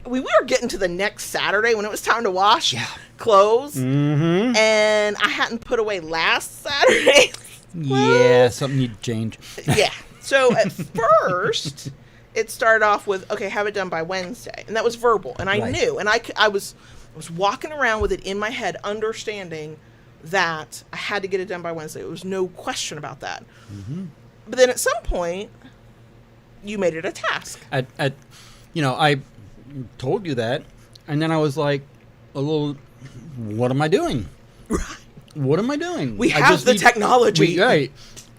we were getting to the next Saturday when it was time to wash clothes, and I hadn't put away last Saturday. Yeah, something needed to change. Yeah. So at first... It started off with, okay, have it done by Wednesday. And that was verbal. And I knew. And I was walking around with it in my head, understanding that I had to get it done by Wednesday. There was no question about that. But then at some point, you made it a task. I told you that. And then I was like, what am I doing? What am I doing? We have the technology. Right.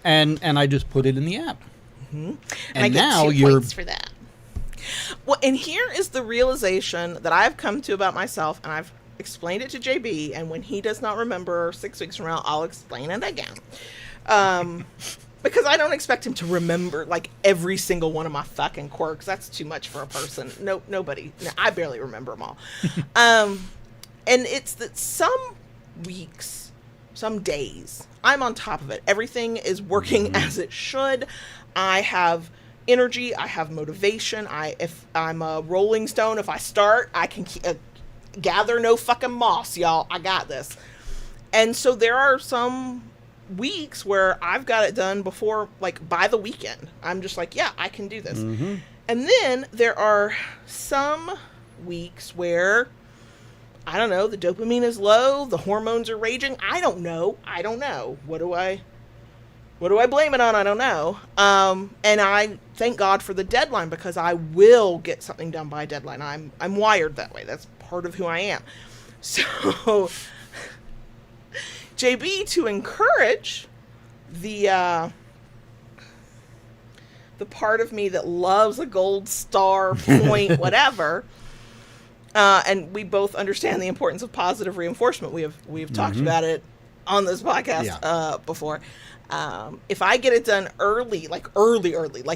And I just put it in the app. And I get now 2 points for that. Well, and here is the realization that I've come to about myself, and I've explained it to JB, and when he does not remember 6 weeks from now, I'll explain it again. Because I don't expect him to remember, like, every single one of my fucking quirks. That's too much for a person. Nobody. I barely remember them all. And it's that some weeks, some days, I'm on top of it. Everything is working as it should. I have energy. I have motivation. If I'm a Rolling Stone, if I start, I can gather no fucking moss, y'all. I got this. And so there are some weeks where I've got it done before, like, by the weekend. I'm just like, yeah, I can do this. Mm-hmm. And then there are some weeks where, I don't know, the dopamine is low, the hormones are raging. I don't know. What do I blame it on? I don't know. And I thank God for the deadline, because I will get something done by a deadline. I'm wired that way. That's part of who I am. So, JB, to encourage the part of me that loves a gold star point, whatever, and we both understand the importance of positive reinforcement. We've talked about it on this podcast before. If I get it done early, like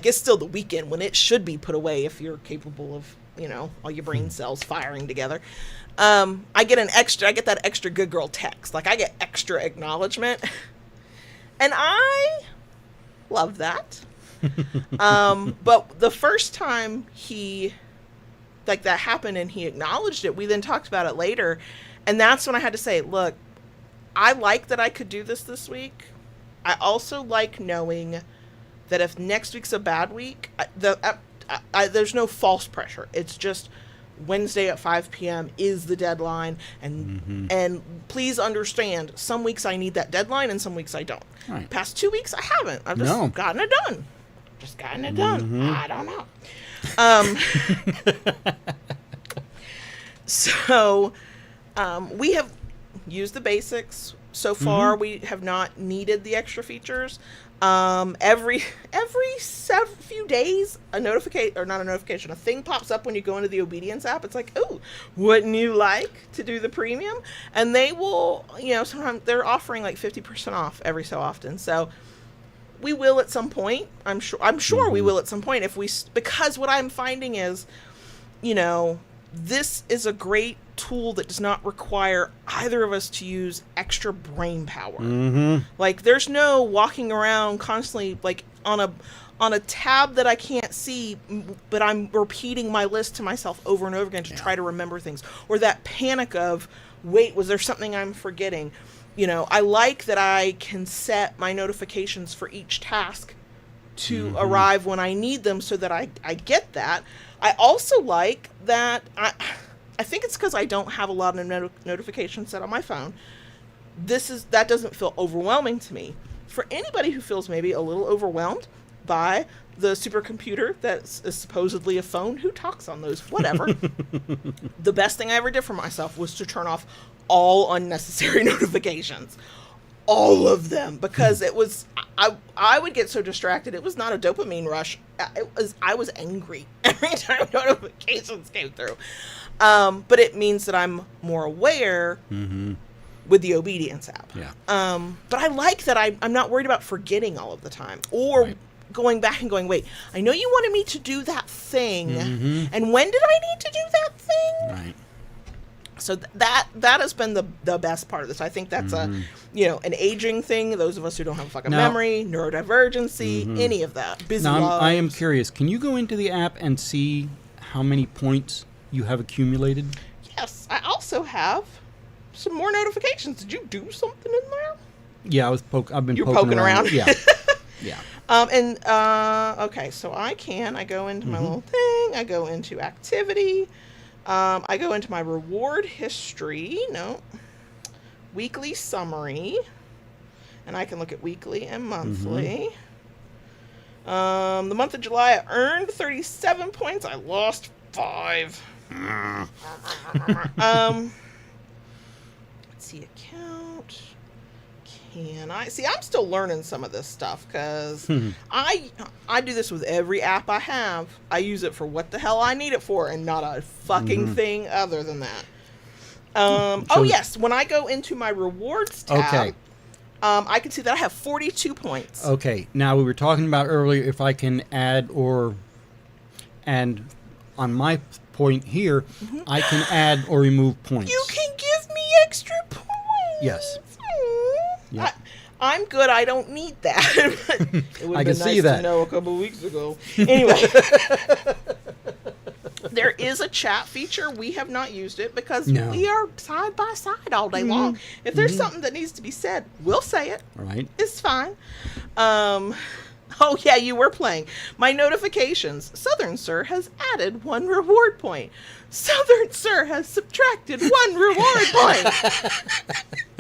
it's still the weekend when it should be put away if you're capable of, all your brain cells firing together. I get that extra good girl text. Like, I get extra acknowledgement. And I love that. But the first time that happened and he acknowledged it, we then talked about it later. And that's when I had to say, look, I like that I could do this week. I also like knowing that if next week's a bad week, there's no false pressure. It's just Wednesday at 5 p.m. is the deadline. And please understand, some weeks I need that deadline and some weeks I don't. Right. Past 2 weeks, I haven't. I've just gotten it done. I don't know. So we have used the basics. So far, we have not needed the extra features. Every few days, a thing pops up when you go into the Obedience app. It's like, oh, wouldn't you like to do the premium? And they will, sometimes they're offering like 50% off every so often. So we will at some point. I'm sure we will at some point because what I'm finding is, this is a great tool that does not require either of us to use extra brain power. Like, there's no walking around constantly like on a tab that I can't see, but I'm repeating my list to myself over and over again to try to remember things, or that panic of, wait, was there something I'm forgetting? I like that I can set my notifications for each task to arrive when I need them, so that I get that. I also like that I think it's because I don't have a lot of notifications set on my phone. That doesn't feel overwhelming to me. For anybody who feels maybe a little overwhelmed by the supercomputer that is supposedly a phone, who talks on those, whatever. The best thing I ever did for myself was to turn off all unnecessary notifications. All of them, because it was, I would get so distracted. It was not a dopamine rush. I was angry every time notifications came through. But it means that I'm more aware with the Obedience app. Yeah. But I like that I'm not worried about forgetting all of the time, or going back and going, wait, I know you wanted me to do that thing, and when did I need to do that thing? Right. So that has been the best part of this. I think that's an aging thing. Those of us who don't have a fucking memory, neurodivergency, any of that. Busy now, lives. I am curious. Can you go into the app and see how many points you have accumulated? Yes. I also have some more notifications. Did you do something in there? Yeah, I've been poking around. Yeah. Yeah. Okay, so I go into my little thing. I go into activity. I go into my reward history. No. Weekly summary. And I can look at weekly and monthly. The month of July, I earned 37 points. I lost 5. Let's see, account. I'm still learning some of this stuff, because I do this with every app I have. I use it for what the hell I need it for, and not a fucking thing other than that. Yes, when I go into my rewards tab, I can see that I have 42 points. Okay, now we were talking about earlier if I can add and on my point here, I can add or remove points. You can give me extra points. Yes. Yep. I'm good. I don't need that. It would have been nice to know a couple of weeks ago. Anyway. There is a chat feature. We have not used it because No. we are side by side all day long. If there's something that needs to be said, we'll say it. Right. It's fine. Oh, yeah, you were playing. My notifications. Southern Sir has added 1 reward point. Southern Sir has subtracted 1 reward point.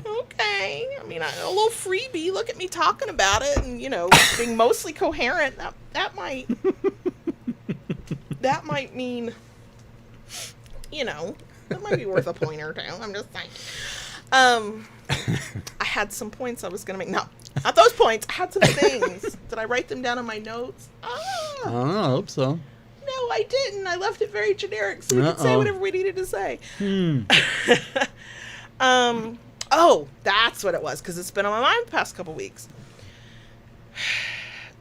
Okay. I mean, a little freebie. Look at me talking about it and, being mostly coherent. That might... that might mean, that might be worth a point or two. I'm just saying. I had some points I was going to make. No, not those points. I had some things. Did I write them down in my notes? I hope so. No, I didn't. I left it very generic so we could say whatever we needed to say. Oh, that's what it was, because it's been on my mind the past couple weeks.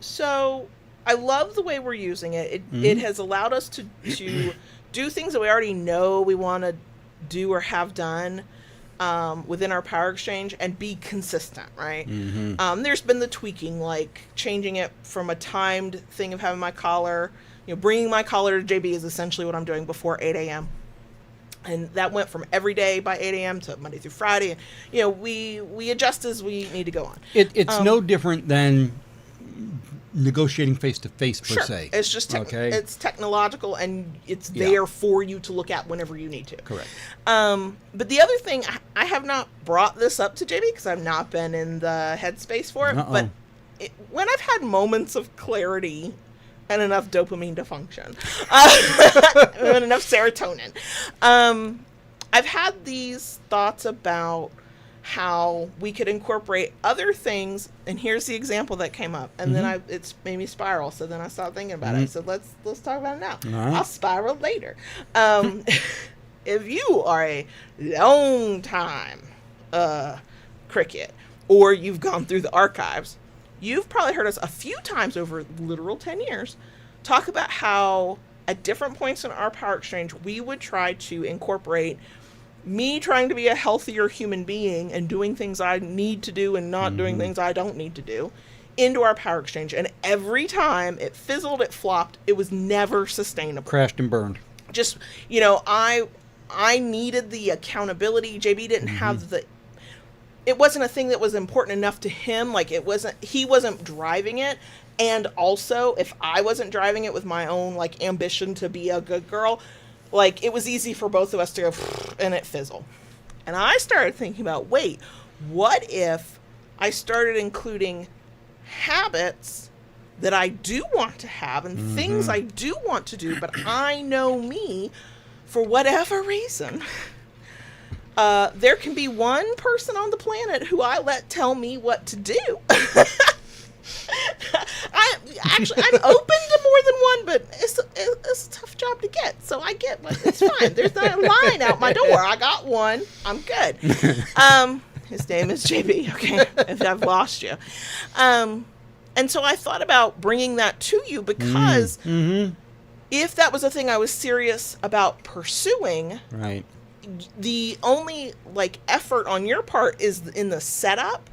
So... I love the way we're using it. It has allowed us to do things that we already know we want to do or have done within our power exchange and be consistent, right? There's been the tweaking, like changing it from a timed thing of having my collar, bringing my collar to JB is essentially what I'm doing before 8 a.m. And that went from every day by 8 a.m. to Monday through Friday. We adjust as we need to go on. It's no different than negotiating face-to-face per se. It's just it's technological, and it's there for you to look at whenever you need to. Correct. But the other thing, I have not brought this up to JB because I've not been in the headspace for it, but when I've had moments of clarity and enough dopamine to function, and enough serotonin, I've had these thoughts about how we could incorporate other things, and here's the example that came up, and then it's made me spiral. So then I started thinking about it. I said, let's talk about it now. Right. I'll spiral later. If you are a long time cricket, or you've gone through the archives, you've probably heard us a few times over literal 10 years talk about how at different points in our power exchange we would try to incorporate me trying to be a healthier human being and doing things I need to do and not doing things I don't need to do into our power exchange. And every time it fizzled, it flopped. It was never sustainable. Crashed and burned. Just, I needed the accountability. JB didn't have it wasn't a thing that was important enough to him. Like he wasn't driving it. And also, if I wasn't driving it with my own ambition to be a good girl, it was easy for both of us to go, and it fizzle. And I started thinking about, wait, what if I started including habits that I do want to have and things I do want to do, but I know me, for whatever reason, there can be one person on the planet who I let tell me what to do. I'm open to more than one, but it's a tough job to get. So I get, but it's fine. There's not a line out my door. I got one. I'm good. His name is JB. Okay, if I've lost you. And so I thought about bringing that to you because if that was a thing I was serious about pursuing, right, the only effort on your part is in the setup,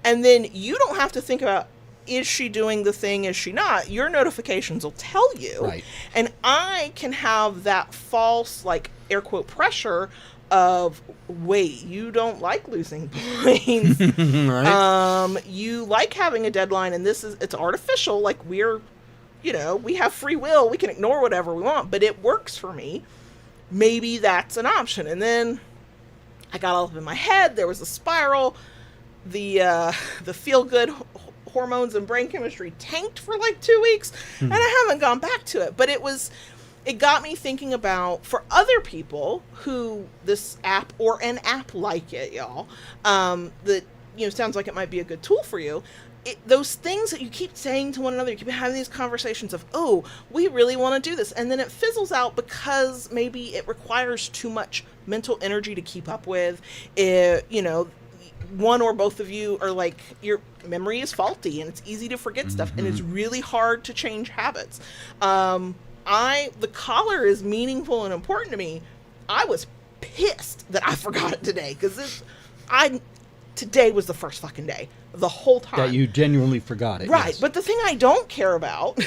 and then you don't have to think about, is she doing the thing, is she not? Your notifications will tell you. Right. And I can have that false, air quote, pressure of, wait, you don't like losing points. Right. You like having a deadline, and it's artificial. We're, we have free will. We can ignore whatever we want, but it works for me. Maybe that's an option. And then I got all up in my head. There was a spiral. The feel-good hormones and brain chemistry tanked for 2 weeks, and I haven't gone back to it. But it got me thinking about, for other people who this app or an app like it, y'all, that sounds like it might be a good tool for you. Those things that you keep saying to one another, you keep having these conversations of, oh, we really want to do this, and then it fizzles out because maybe it requires too much mental energy to keep up with. One or both of you are your memory is faulty and it's easy to forget stuff, and it's really hard to change habits. The collar is meaningful and important to me. I was pissed that I forgot it today because today was the first fucking day the whole time that you genuinely forgot it. Right. Yes. But the thing I don't care about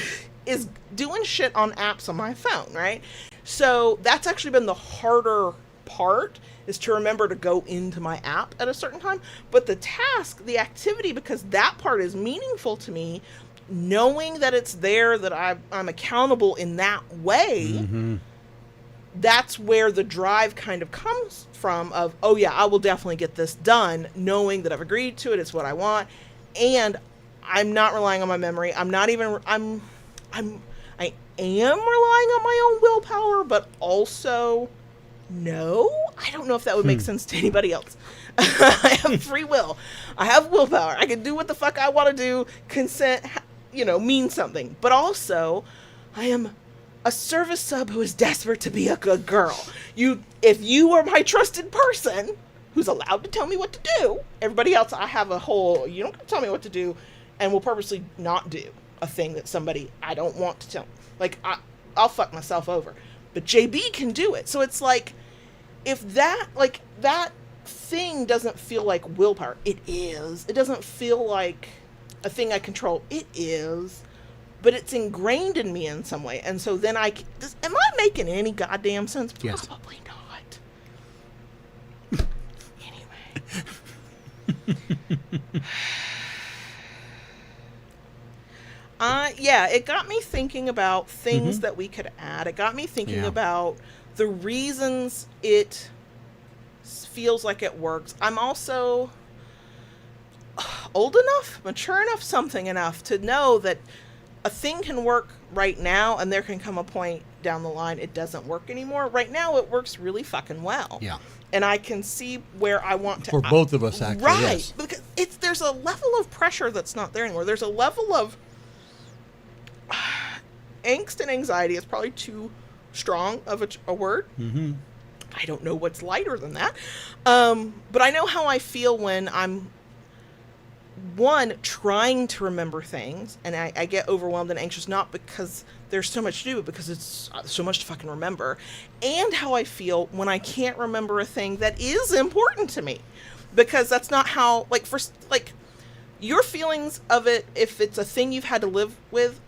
is doing shit on apps on my phone, right? So that's actually been the harder part, is to remember to go into my app at a certain time. But the task, the activity, because that part is meaningful to me, knowing that it's there, that I'm accountable in that way, that's where the drive kind of comes from of, oh yeah, I will definitely get this done, knowing that I've agreed to it, it's what I want, and I'm not relying on my memory. I am relying on my own willpower, but also, no, I don't know if that would make sense to anybody else. I have free will. I have willpower. I can do what the fuck I want to do. Consent, means something. But also, I am a service sub who is desperate to be a good girl. If you are my trusted person who's allowed to tell me what to do, everybody else, I have a whole, you don't tell me what to do, and will purposely not do a thing that somebody I don't want to tell. Like, I'll fuck myself over. But JB can do it. So it's like, if that thing doesn't feel like willpower, it is. It doesn't feel like a thing I control. It is. But it's ingrained in me in some way. And so then am I making any goddamn sense? Yes. Probably not. Anyway. Yeah, it got me thinking about things that we could add. It got me thinking about the reasons it feels like it works. I'm also old enough, mature enough, something enough to know that a thing can work right now, and there can come a point down the line it doesn't work anymore. Right now, it works really fucking well. Yeah. And I can see where I want to... For both of us, actually, right. yes. Because there's a level of pressure that's not there anymore. There's a level of... angst and anxiety is probably too strong of a word. I don't know what's lighter than that. But I know how I feel when I'm, trying to remember things, and I get overwhelmed and anxious, not because there's so much to do, but because it's so much to fucking remember. And how I feel when I can't remember a thing that is important to me. Because that's not how, your feelings of it, if it's a thing you've had to live with,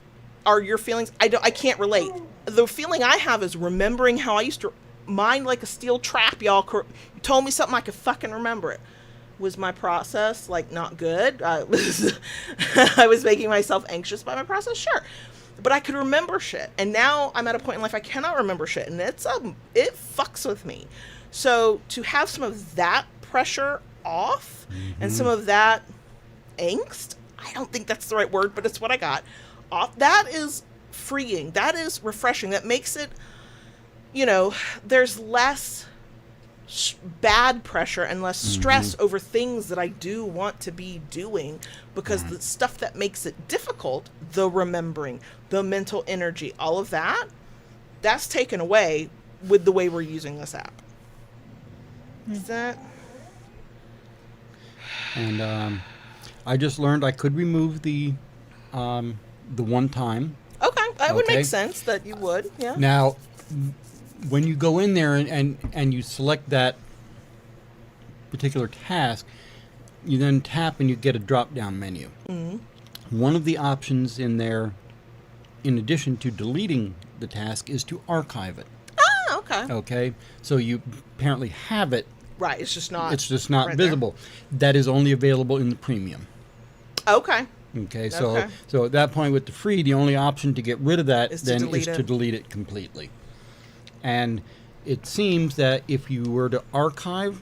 are your feelings. I can't relate. The feeling I have is remembering how I used to mind like a steel trap, y'all. You told me something, I could fucking remember it. Was my process not good? I was making myself anxious by my process, sure, but I could remember shit. And now I'm at a point in life I cannot remember shit, and it fucks with me. So to have some of that pressure off and some of that angst, I don't think that's the right word, but it's what I got. That is freeing. That is refreshing. That makes it, there's less bad pressure and less stress over things that I do want to be doing, because the stuff that makes it difficult, the remembering, the mental energy, all of that's taken away with the way we're using this app. Is that? And I just learned I could remove the one time. Okay, that would make sense that you would, yeah. Now, when you go in there and you select that particular task, you then tap and you get a drop-down menu. One of the options in there, in addition to deleting the task, is to archive it. Ah, okay. Okay, so you apparently have it. Right, it's just not right visible. There. That is only available in the premium. Okay. Okay, so at that point with the free, the only option to get rid of that is to delete it completely. And it seems that if you were to archive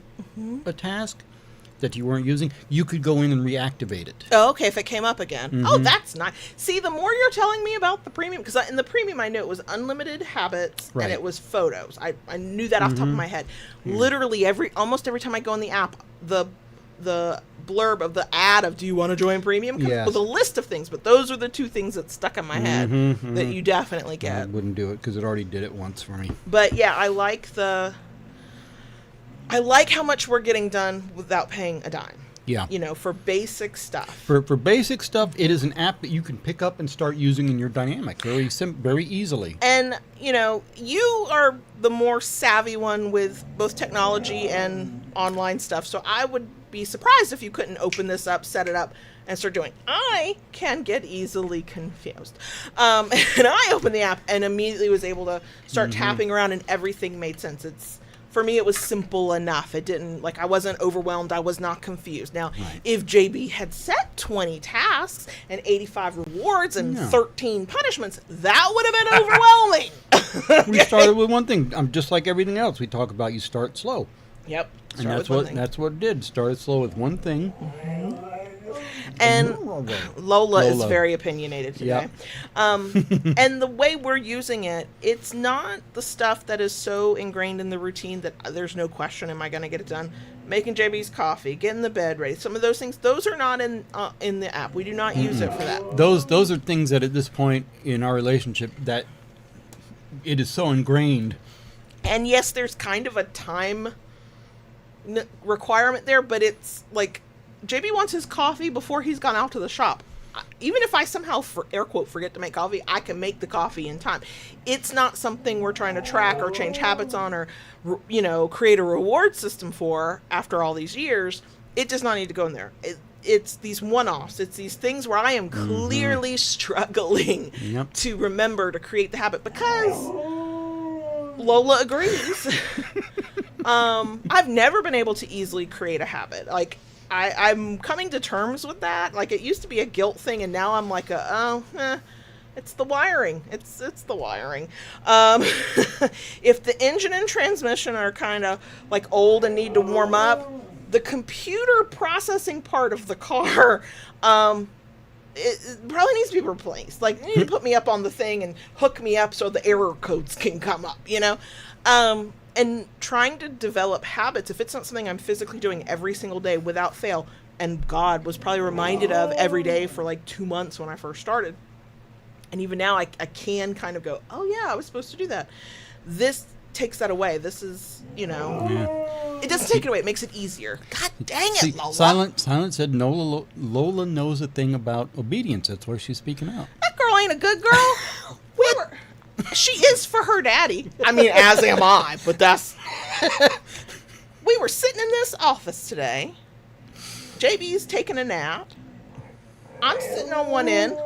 a task that you weren't using, you could go in and reactivate it. Oh, okay, if it came up again. Oh, that's nice. See, the more you're telling me about the premium, because in the premium I knew it was unlimited habits and it was photos. I knew that off the top of my head. Literally almost every time I go in the app, the blurb of the ad of, do you want to join premium, comes with a list of things, but those are the two things that stuck in my head that you definitely get. I wouldn't do it because it already did it once for me. But yeah, I like how much we're getting done without paying a dime. Yeah. For basic stuff. For basic stuff, it is an app that you can pick up and start using in your dynamic very easily. And, you are the more savvy one with both technology and online stuff, so I would be surprised if you couldn't open this up, set it up, and start doing. I can get easily confused. And I opened the app and immediately was able to start tapping around, and everything made sense. For me, it was simple enough. It didn't, like, I wasn't overwhelmed. I was not confused. Now, if JB had set 20 tasks and 85 rewards and 13 punishments, that would have been overwhelming. We started with one thing. Just like everything else, we talk about you start slow. Yep. And that's what it did. Started slow with one thing. And Lola is very opinionated today. Yep. And the way we're using it, it's not the stuff that is so ingrained in the routine that there's no question, am I going to get it done? Making JB's coffee, getting the bed ready. Some of those things, those are not in the app. We do not use it for that. Those are things that at this point in our relationship that it is so ingrained. And yes, there's kind of a time requirement there, but it's like, JB wants his coffee before he's gone out to the shop. Even if I somehow, air quote, forget to make coffee, I can make the coffee in time. It's not something we're trying to track or change habits on or, create a reward system for after all these years. It does not need to go in there. It's these one-offs. It's these things where I am clearly struggling to remember to create the habit because Lola agrees. I've never been able to easily create a habit. Like, I'm coming to terms with that. Like, it used to be a guilt thing, and now I'm like, it's the wiring. It's the wiring. If the engine and transmission are kind of like old and need to warm up, the computer processing part of the car, it probably needs to be replaced. Like, you need to put me up on the thing and hook me up so the error codes can come up, And trying to develop habits, if it's not something I'm physically doing every single day without fail, and God was probably reminded of every day for like 2 months when I first started. And even now I can kind of go, oh yeah, I was supposed to do that. This takes that away. This is, it doesn't take it away. It makes it easier. God dang it, Lola. Silent said Lola knows a thing about obedience. That's why she's speaking out. That girl ain't a good girl. She is for her daddy. I mean, as am I, but that's... We were sitting in this office today. JB's taking a nap. I'm sitting on one end.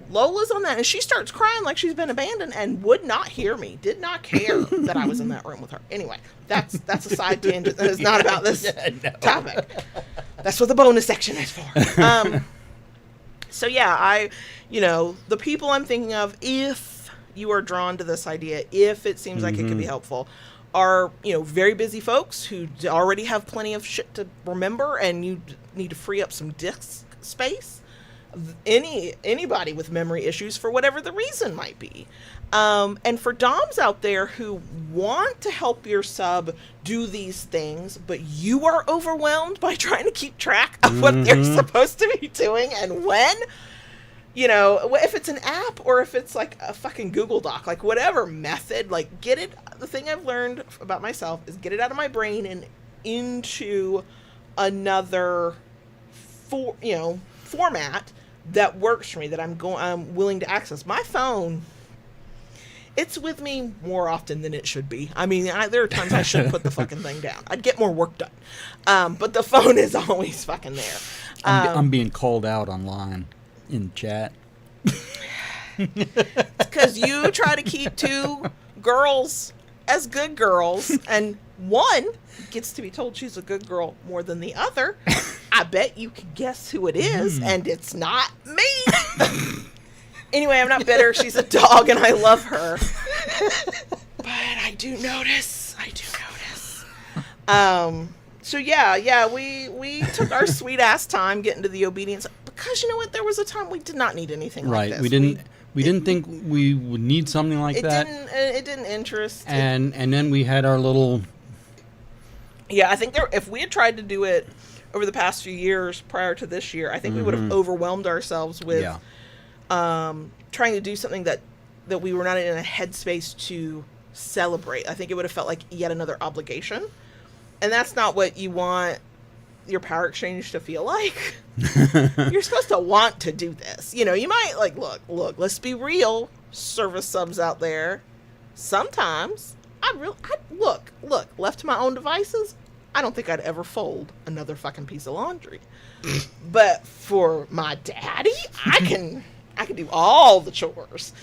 Lola's on that, and she starts crying like she's been abandoned and would not hear me. Did not care that I was in that room with her. Anyway, that's a side tangent that is not about this topic. That's what the bonus section is for. So yeah, the people I'm thinking of, if you are drawn to this idea, if it seems like it could be helpful, are, very busy folks who already have plenty of shit to remember and you need to free up some disk space. Anybody with memory issues for whatever the reason might be. And for DOMs out there who want to help your sub do these things, but you are overwhelmed by trying to keep track of what they're supposed to be doing and when, if it's an app or if it's like a fucking Google Doc, like whatever method, like get it. The thing I've learned about myself is get it out of my brain and into another format that works for me, that I'm willing to access. My phone, it's with me more often than it should be. I mean, there are times I should put the fucking thing down. I'd get more work done. But the phone is always fucking there. I'm being called out online in chat. Because you try to keep 2 girls as good girls, and one gets to be told she's a good girl more than the other. I bet you can guess who it is, and it's not me. Anyway, I'm not bitter. She's a dog, and I love her. But I do notice. So yeah, we took our sweet ass time getting to the obedience, because you know what? There was a time we did not need anything like this. We didn't think we would need something like that. It didn't interest. And then we had our little... Yeah, I think if we had tried to do it over the past few years prior to this year, I think we would have overwhelmed ourselves with trying to do something that we were not in a headspace to celebrate. I think it would have felt like yet another obligation. And that's not what you want your power exchange to feel like. You're supposed to want to do this. You might like, look, let's be real, service subs out there. Sometimes look, left to my own devices, I don't think I'd ever fold another fucking piece of laundry. But for my daddy, I can do all the chores.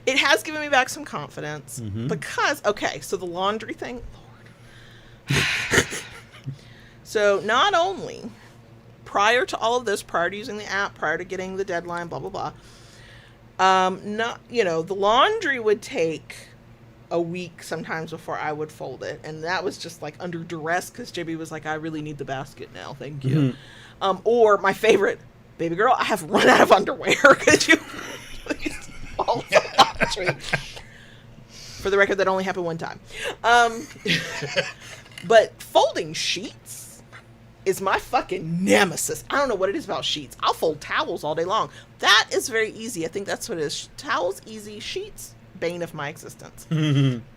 It has given me back some confidence because, okay, so the laundry thing, Lord. So not only prior to all of this, prior to using the app, prior to getting the deadline, blah, blah, blah, the laundry would take a week sometimes before I would fold it. And that was just like under duress because JB was like, I really need the basket now. Thank you. Or my favorite, baby girl, I have run out of underwear. Could you please fold the laundry? For the record, that only happened one time. But folding sheets is my fucking nemesis. I don't know what it is about sheets. I'll fold towels all day long. That is very easy. I think that's what it is. Towels, easy. Sheets, bane of my existence.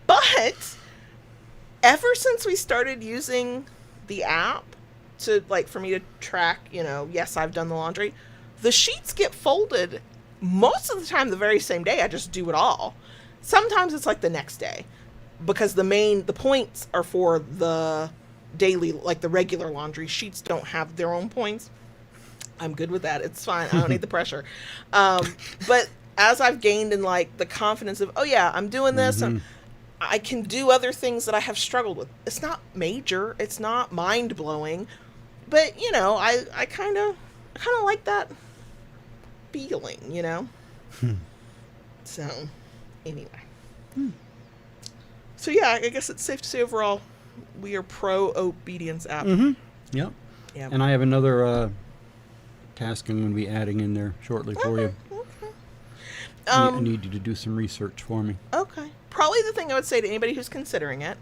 But ever since we started using the app to, like, for me to track, yes, I've done the laundry, the sheets get folded most of the time the very same day. I just do it all. Sometimes it's like the next day because the points are for the daily, like the regular laundry. Sheets don't have their own points. I'm good with that. It's fine. I don't need the pressure. But as I've gained in like the confidence of, oh yeah, I'm doing this and I can do other things that I have struggled with. It's not major. It's not mind blowing, but I kind of like that feeling, So anyway. So yeah, I guess it's safe to say overall we are pro obedience app. Yep. Yeah. And I have another task I'm going to be adding in there shortly for you. Okay. I need you to do some research for me. Okay. Probably the thing I would say to anybody who's considering it,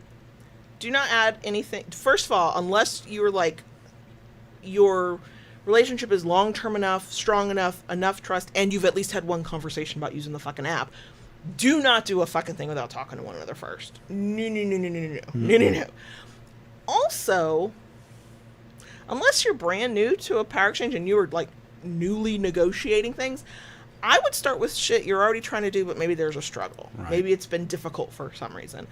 do not add anything. First of all, unless you're like, your relationship is long-term enough, strong enough trust, and you've at least had one conversation about using the fucking app, do not do a fucking thing without talking to one another first. No. Also, unless you're brand new to a power exchange and you were like newly negotiating things, I would start with shit you're already trying to do, but maybe there's a struggle. Right. Maybe it's been difficult for some reason.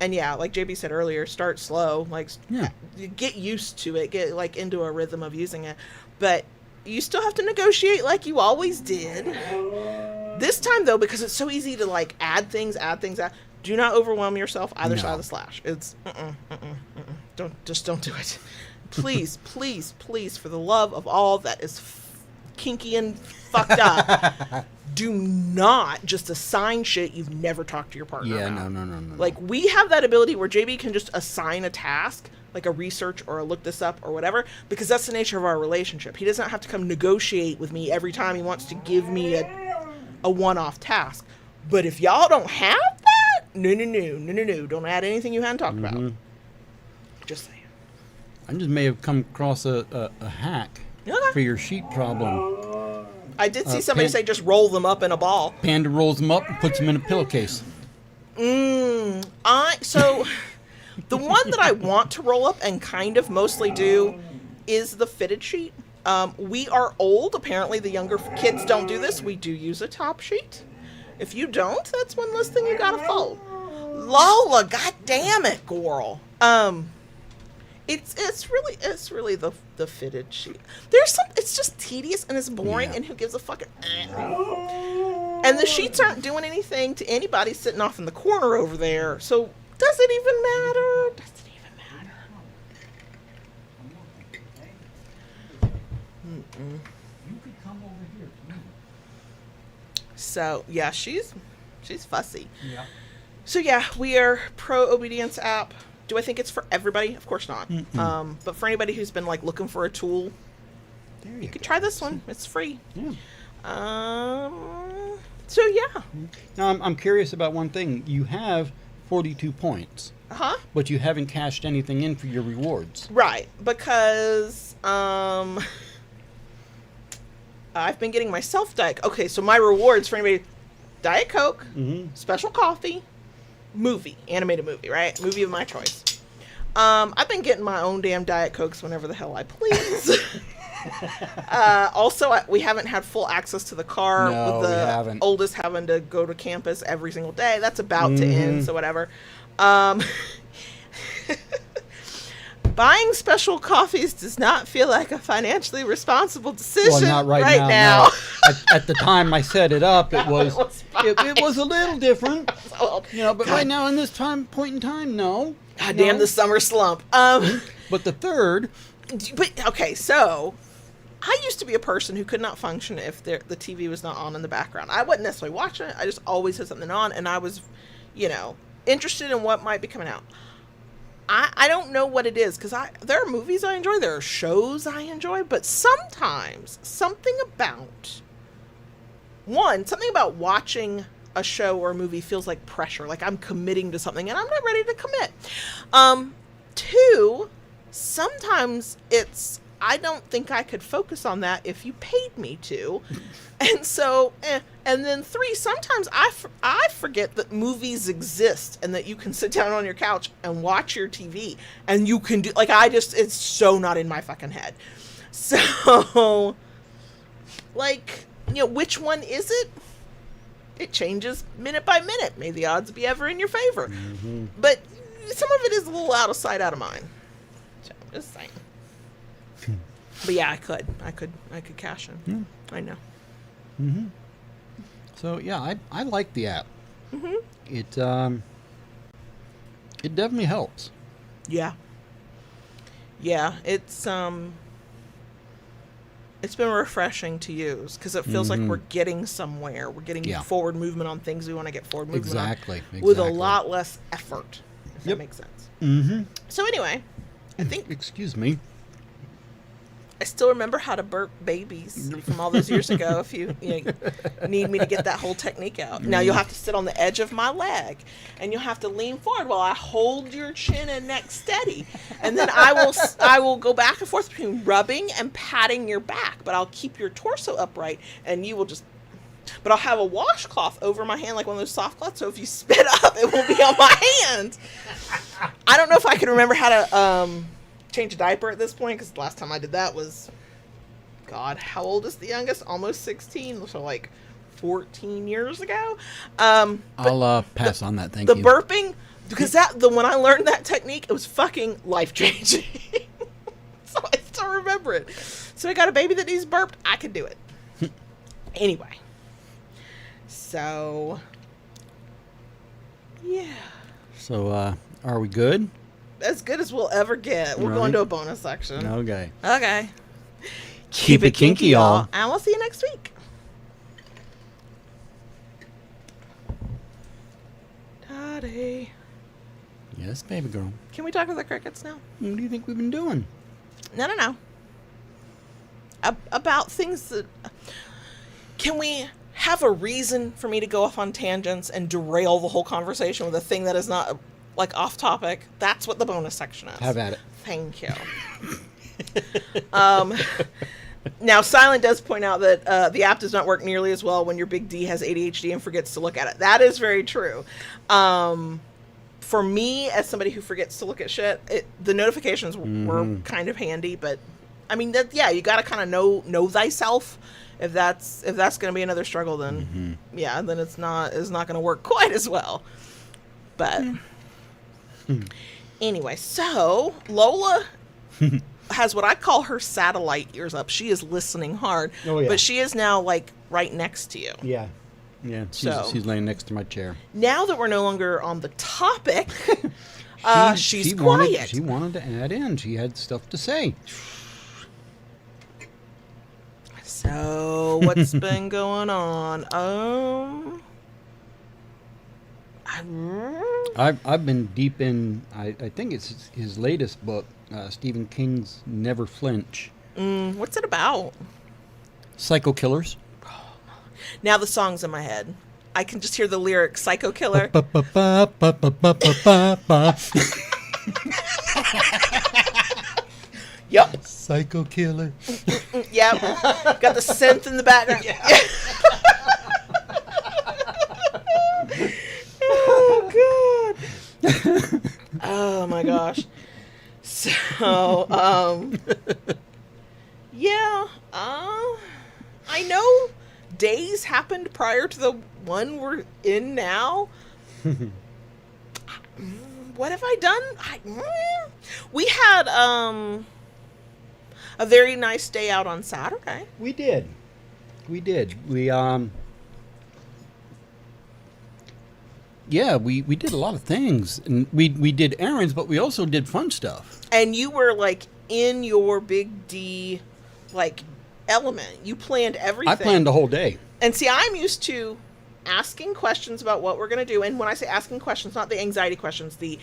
And yeah, like JB said earlier, start slow. Like, get used to it. Get like into a rhythm of using it. But you still have to negotiate like you always did. This time though, because it's so easy to like add things. Do not overwhelm yourself either side of the slash. It's don't do it. Please, for the love of all that is kinky and fucked up, do not just assign shit you've never talked to your partner about. No. Like, we have that ability where JB can just assign a task, like a research or a look this up or whatever, because that's the nature of our relationship. He doesn't have to come negotiate with me every time he wants to give me a one-off task. But if y'all don't have that, no. Don't add anything you hadn't talked about. Just saying. I just may have come across a hack for your sheet problem. I did see somebody say just roll them up in a ball. Panda rolls them up and puts them in a pillowcase. So the one that I want to roll up and kind of mostly do is the fitted sheet. We are old. Apparently the younger kids don't do this. We do use a top sheet. If you don't, that's one less thing you gotta fold. Lola, god damn it, girl. It's really the fitted sheet. It's just tedious and it's boring, and who gives a fuck? And the sheets aren't doing anything to anybody sitting off in the corner over there. So does it even matter? So yeah, she's fussy. Yeah. So yeah, we are pro obedience app. Do I think it's for everybody? Of course not. But for anybody who's been like looking for a tool, you can try this one. It's free. Yeah. So yeah. Now I'm curious about one thing. You have 42 points. But you haven't cashed anything in for your rewards. Right, because I've been getting myself Okay, so my rewards for anybody: Diet Coke, special coffee, animated movie, right? Movie of my choice. I've been getting my own damn Diet Cokes whenever the hell I please. Also, we haven't had full access to the car with the oldest having to go to campus every single day. That's about to end, so whatever. Buying special coffees does not feel like a financially responsible decision Well, not right now. No. At the time I set it up, it was it was a little different, but right now in this point in time, no. God damn the summer slump. But the third. But okay, so I used to be a person who could not function if the TV was not on in the background. I wasn't necessarily watching it. I just always had something on, and I was, interested in what might be coming out. I don't know what it is, because there are movies I enjoy, there are shows I enjoy, but sometimes something about watching a show or a movie feels like pressure, like I'm committing to something and I'm not ready to commit. Two, sometimes it's, I don't think I could focus on that if you paid me to. And so, and then three, sometimes I forget that movies exist and that you can sit down on your couch and watch your TV and you can do, it's so not in my fucking head. So, which one is it? It changes minute by minute. May the odds be ever in your favor. Mm-hmm. But some of it is a little out of sight, out of mind. So, just saying. But yeah, I could cash in. Yeah. I know. Mm-hmm. So yeah, I like the app. Mm-hmm. It definitely helps. Yeah. Yeah, it's been refreshing to use because it feels like we're getting somewhere. We're getting forward movement on things we want to get forward movement on. Exactly. With a lot less effort, if that makes sense. Mm-hmm. So anyway, I think... Excuse me. I still remember how to burp babies from all those years ago if you need me to get that whole technique out. Now you'll have to sit on the edge of my leg and you'll have to lean forward while I hold your chin and neck steady. And then I will go back and forth between rubbing and patting your back, but I'll keep your torso upright and you will just... But I'll have a washcloth over my hand, like one of those soft cloths, so if you spit up, it won't be on my hand. I don't know if I can remember how to... change a diaper at this point, because the last time I did that was, God, how old is the youngest? Almost 16, so 14 years ago. I'll pass on that. Thank you. you. The burping, because when I learned that technique, it was fucking life changing. So I still remember it. So I got a baby that needs burped. I can do it. Anyway, so yeah. So are we good? As good as we'll ever get. We're going to a bonus section. Okay. Keep it kinky, y'all. And we'll see you next week. Daddy. Yes, baby girl. Can we talk to the crickets now? What do you think we've been doing? No. About things that... Can we have a reason for me to go off on tangents and derail the whole conversation with a thing that is not... off topic? That's what the bonus section is. Have at it. Thank you. Now, Silent does point out that the app does not work nearly as well when your big D has ADHD and forgets to look at it. That is very true. For me, as somebody who forgets to look at shit, the notifications were kind of handy, but I mean, you got to kind of know thyself. If that's going to be another struggle, then then it's not going to work quite as well. But. Anyway, so Lola has what I call her satellite ears up. She is listening hard. Oh, yeah. But she is now right next to you. Yeah. Yeah. She's laying next to my chair. Now that we're no longer on the topic, she's quiet. She wanted to add in. She had stuff to say. So what's been going on? I've been deep in, I think it's his latest book, Stephen King's Never Flinch. What's it about? Psycho killers. Now the song's in my head. I can just hear the lyric, Psycho Killer. Yep. Psycho Killer. Yep. Got the synth in the background. Yeah. Oh, God. Oh, my gosh. So, yeah. I know days happened prior to the one we're in now. what have I done? We had a very nice day out on Saturday. We did. We did a lot of things. And we did errands, but we also did fun stuff. And you were like in your big D like element. You planned everything. I planned the whole day. And see, I'm used to asking questions about what we're going to do. And when I say asking questions, not the anxiety questions, the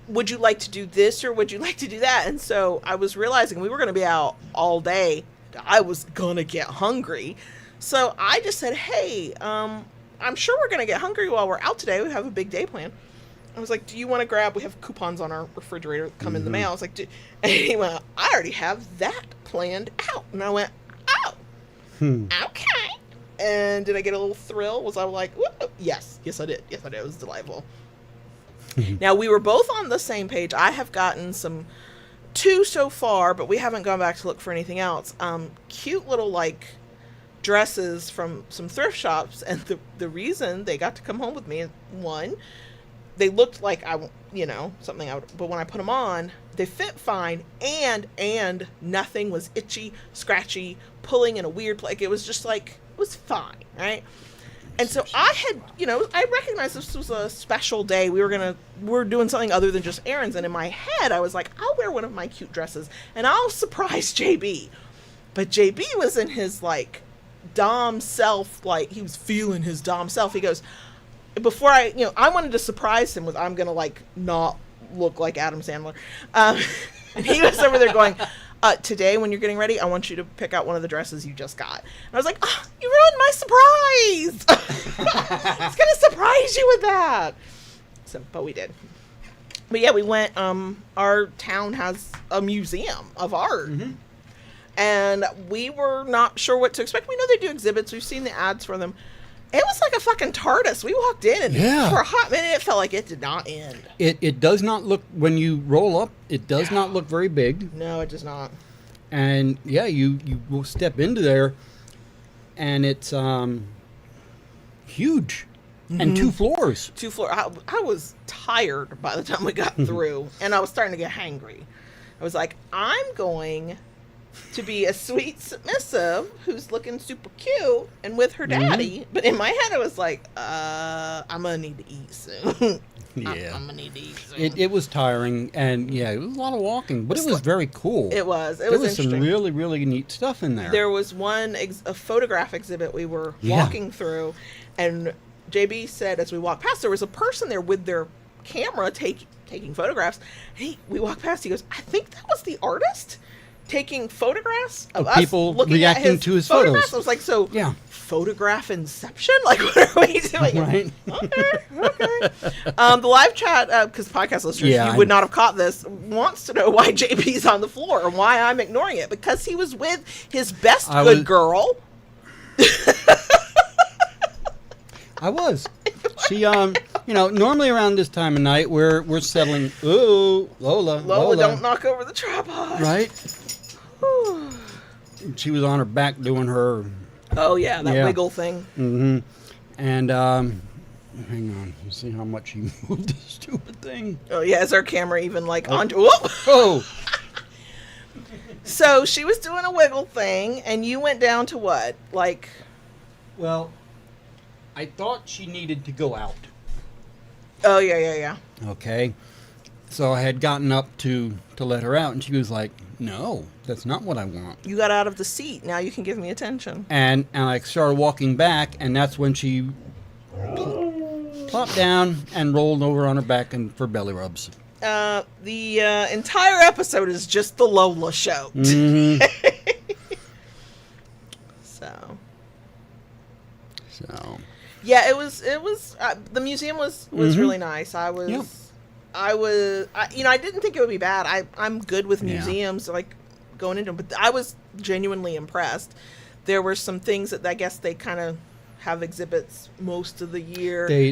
would you like to do this or would you like to do that? And so I was realizing we were going to be out all day. I was going to get hungry. So I just said, hey, I'm sure we're going to get hungry while we're out today. We have a big day planned. I was like, do you want to grab, we have coupons on our refrigerator that come in the mail. I was like, and he went, I already have that planned out. And I went, oh, okay. And did I get a little thrill? Was I like, whoop? Yes, I did. Yes, I did. It was delightful. Now, we were both on the same page. I have gotten two so far, but we haven't gone back to look for anything else. Cute little, like, dresses from some thrift shops. And the reason they got to come home with me, one, they looked like something I would, but when I put them on, they fit fine, and nothing was itchy, scratchy, pulling in a weird place. Like, it was just like, it was fine, right? And so I had, I recognized this was a special day. We're doing something other than just errands. And in my head, I was like, I'll wear one of my cute dresses and I'll surprise JB. But JB was in his like Dom self, like he was feeling his Dom self. He goes, before I wanted to surprise him with, I'm going to like not look like Adam Sandler. And he was over there going, today when you're getting ready, I want you to pick out one of the dresses you just got. And I was like, oh, you ruined my surprise. I was going to surprise you with that. So, but we did. But yeah, we went, our town has a museum of art. Mm-hmm. And we were not sure what to expect. We know they do exhibits. We've seen the ads for them. It was like a fucking TARDIS. We walked in, and for a hot minute, it felt like it did not end. It does not look, when you roll up, it does not look very big. No, it does not. And, yeah, you will step into there, and it's huge. Mm-hmm. And 2 floors. 2 floors. I was tired by the time we got through, and I was starting to get hangry. I was like, I'm going to be a sweet submissive who's looking super cute and with her daddy. Mm-hmm. But in my head, I was like, I'm going to need to eat soon. Yeah. I'm going to need to eat soon. It was tiring, and yeah, it was a lot of walking, but it was very cool. It was. There was some really, really neat stuff in there. There was a photograph exhibit we were walking through, and JB said as we walked past, there was a person there with their camera taking photographs. We walked past, he goes, I think that was the artist taking photographs of us people looking reacting at to his photographs. photos. I was like, so photograph inception? Like, what are we doing? Right. Okay. The live chat, because podcast listeners, you would not have caught this, wants to know why JP's on the floor and why I'm ignoring it. Because he was with his best girl. I was. She, normally around this time of night, we're settling. Ooh, Lola, don't knock over the tripod. Right. She was on her back doing her. Oh yeah, that wiggle thing. Mm-hmm. And hang on, you see how much you moved this stupid thing? Oh yeah, is our camera even like on? Oh. So she was doing a wiggle thing, and you went down to what? Like. Well, I thought she needed to go out. Oh yeah. Okay. So I had gotten up to let her out, and she was like, no, that's not what I want. You got out of the seat. Now you can give me attention. And I started walking back, and that's when she plopped down and rolled over on her back and for belly rubs. The entire episode is just the Lola show. Mm-hmm. So. Yeah, it was. The museum was really nice. I didn't think it would be bad. I'm good with museums, like going into them, but I was genuinely impressed. There were some things that I guess they kind of have exhibits most of the year. They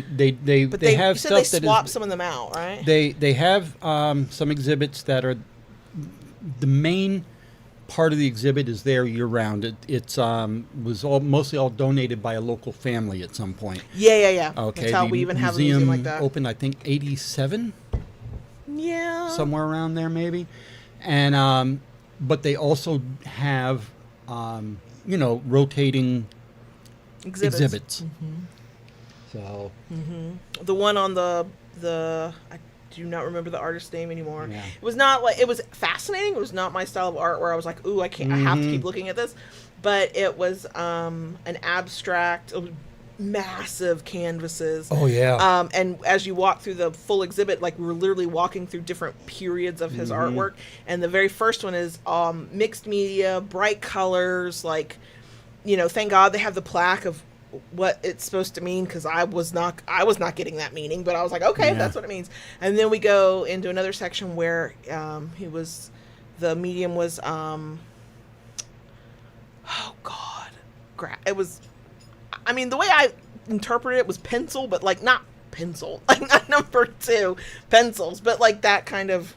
have stuff that they swap some of them out, right? They have some exhibits that are the main part of the exhibit is there year round. It's was mostly all donated by a local family at some point. Yeah. Okay, that's how we even have a museum like that. Opened, I think, 87. Yeah. somewhere around there maybe. And but they also have rotating exhibits. So The one on the I do not remember the artist's name anymore. Yeah. It was not like, it was fascinating. It was not my style of art where I was like, ooh, I can't, I have to keep looking at this. But it was an abstract, massive canvases. Oh yeah. And as you walk through the full exhibit, like we were literally walking through different periods of his artwork. And the very first one is mixed media, bright colors, like, thank God they have the plaque of what it's supposed to mean, because I was not getting that meaning, but I was like, okay, that's what it means. And then we go into another section where the medium was oh God, it was, I mean, the way I interpreted it was pencil, but like not pencil, like not number 2 pencils, but like that kind of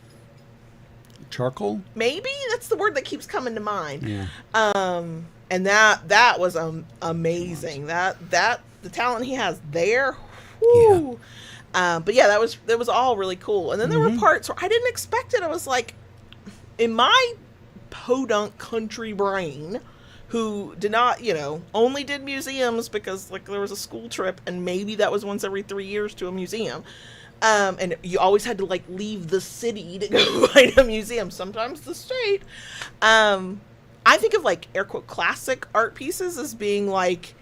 Charcoal? maybe that's the word that keeps coming to mind. Yeah. And that was amazing. That the talent he has there. Whew. But yeah, that was all really cool. And then there were parts where I didn't expect it. I was like, in my podunk country brain, who did not, only did museums because like there was a school trip and maybe that was once every 3 years to a museum. And you always had to like leave the city to go find a museum, sometimes the state. I think of like air quote classic art pieces as being like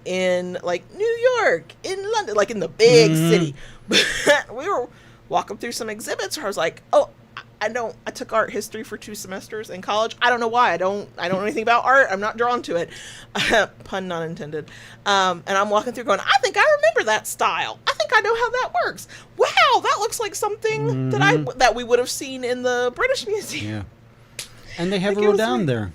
in like New York, in London, like in the big city. But we were walking through some exhibits where I was like, oh, I took art history for 2 semesters in college. I don't know why. I don't know anything about art. I'm not drawn to it. Pun not intended. And I'm walking through going, I think I remember that style. I think I know how that works. Wow, that looks like something that we would have seen in the British Museum. Yeah. And they have Like, a it was down like- there.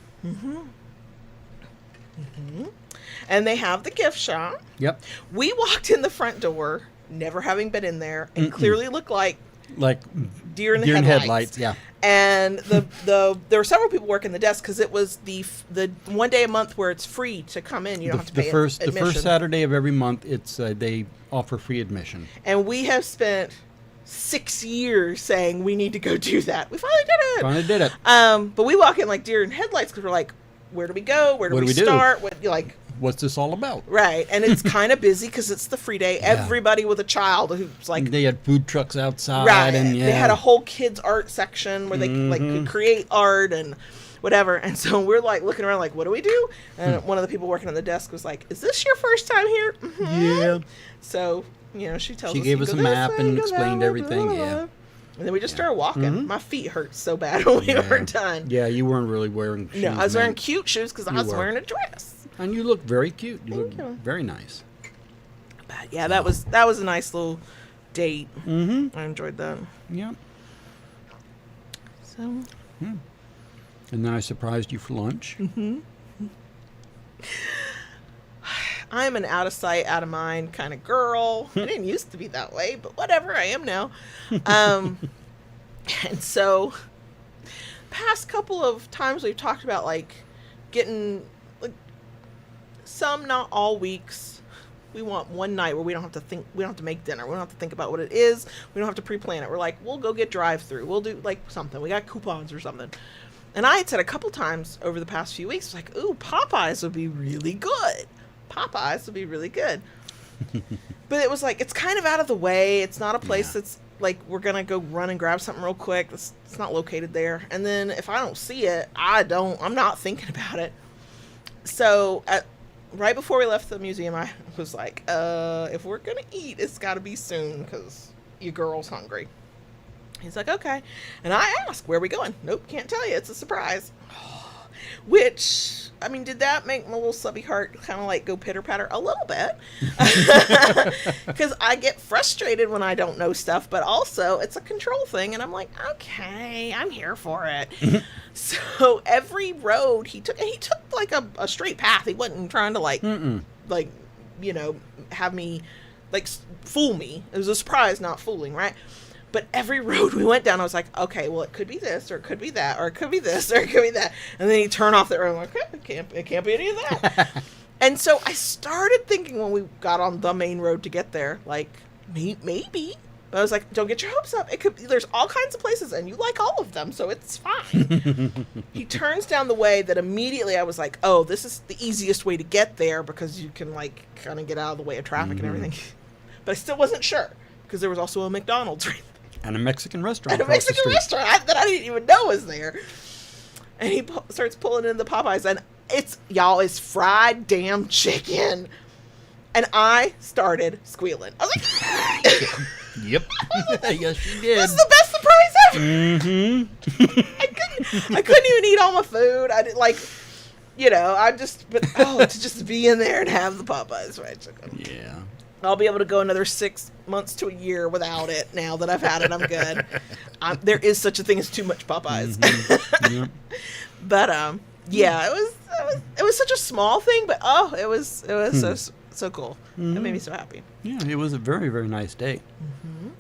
And they have the gift shop. Yep. We walked in the front door, never having been in there, and clearly looked like Like deer in the deer in headlights. Yeah. And there were several people working the desk because it was the one day a month where it's free to come in. You don't have to pay the admission. first Saturday of every month, it's they offer free admission. And we have spent 6 years saying we need to go do that. We finally did it. Finally did it. But we walk in like deer in headlights because we're like, where do we go? Where do we do we do? start? What like. What's this all about? Right, and it's kind of busy because it's the free day. Everybody with a child who's like, They had food trucks outside, right, and they had a whole kids art section where they like could create art and whatever. And so we're like looking around like, what do we do? And one of the people working on the desk was like, is this your first time here? Yeah. So she tells us. She gave you us go a this map way, and you go explained that way, everything, blah, blah, yeah. blah. And then we just started walking. My feet hurt so bad when we were done. Yeah, you weren't really wearing shoes. No, I was man. wearing cute shoes because I was were. wearing a dress. And you look very cute. You Thank look you. very nice. But yeah, that was a nice little date. Mm-hmm. I enjoyed that. Yeah. So And then I surprised you for lunch. I'm an out of sight, out of mind kind of girl. I didn't used to be that way, but whatever, I am now. And so past couple of times we've talked about like getting like some, not all weeks. We want one night where we don't have to think, we don't have to make dinner. We don't have to think about what it is. We don't have to pre-plan it. We're like, we'll go get drive-through. We'll do like something. We got coupons or something. And I had said a couple times over the past few weeks, like, ooh, Popeyes would be really good. Popeyes would be really good. But it was like, it's kind of out of the way. It's not a place that's like, we're going to go run and grab something real quick. It's not located there. And then if I don't see it, I'm not thinking about it. So right before we left the museum, I was like, if we're going to eat, it's got to be soon because your girl's hungry. He's like, okay. And I asked, where are we going? Nope, can't tell you. It's a surprise. Which, I mean, did that make my little subby heart kind of like go pitter-patter? A little bit. Because I get frustrated when I don't know stuff, but also it's a control thing. And I'm like, okay, I'm here for it. So every road he took like a straight path. He wasn't trying to like, have me, like, fool me. It was a surprise, not fooling, right? But every road we went down, I was like, okay, well, it could be this, or it could be that, or it could be this, or it could be that. And then he'd turn off the road. I'm like, okay, it can't be any of that. And so I started thinking when we got on the main road to get there, like, maybe But I was like, don't get your hopes up. There's all kinds of places, and you like all of them, so it's fine. He turns down the way that immediately I was like, oh, this is the easiest way to get there because you can, like, kind of get out of the way of traffic and everything. But I still wasn't sure because there was also a McDonald's right there. And a Mexican restaurant. And a Mexican restaurant that I didn't even know was there. And he starts pulling in the Popeyes, and it's fried damn chicken. And I started squealing. I was like, yep. Yes, you did. This is the best surprise ever. Mm-hmm. I couldn't even eat all my food. I didn't to just be in there and have the Popeyes fried chicken. Yeah. I'll be able to go another 6 months to a year without it now that I've had it. I'm good. There is such a thing as too much Popeyes. Mm-hmm. Yep. But yeah, it was such a small thing, but it was so cool. It made me so happy. Yeah, it was a very, very nice day.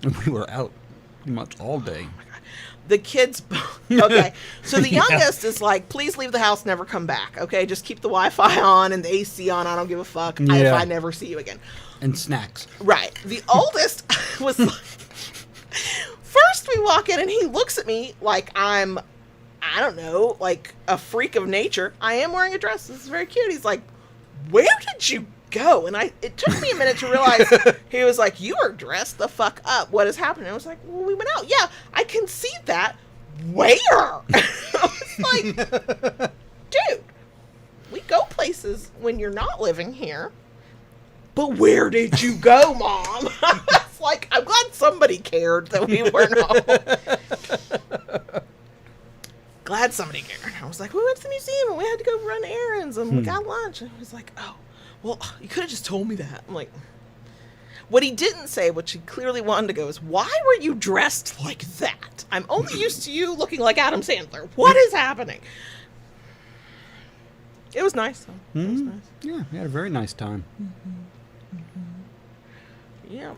And we were out pretty much all day. Oh my God. The kids, okay, so the youngest is like, please leave the house, never come back, okay? Just keep the Wi-Fi on and the AC on, I don't give a fuck if I never see you again. And snacks. Right. The oldest was like, first we walk in and he looks at me like I'm, I don't know, like a freak of nature. I am wearing a dress. This is very cute. He's like, where did you go? And it took me a minute to realize. He was like, you are dressed the fuck up. What is happening? I was like, well, we went out. Yeah, I can see that. Where? I was like, dude, we go places when you're not living here. But where did you go, Mom? I was like, I'm glad somebody cared that we weren't home. Glad somebody cared. I was like, we went to the museum and we had to go run errands and we got lunch. And I was like, oh, well, you could have just told me that. I'm like, what he didn't say, which he clearly wanted to go, is why were you dressed like that? I'm only used to you looking like Adam Sandler. What is happening? It was nice, though. It was nice. Yeah, we had a very nice time. Yeah.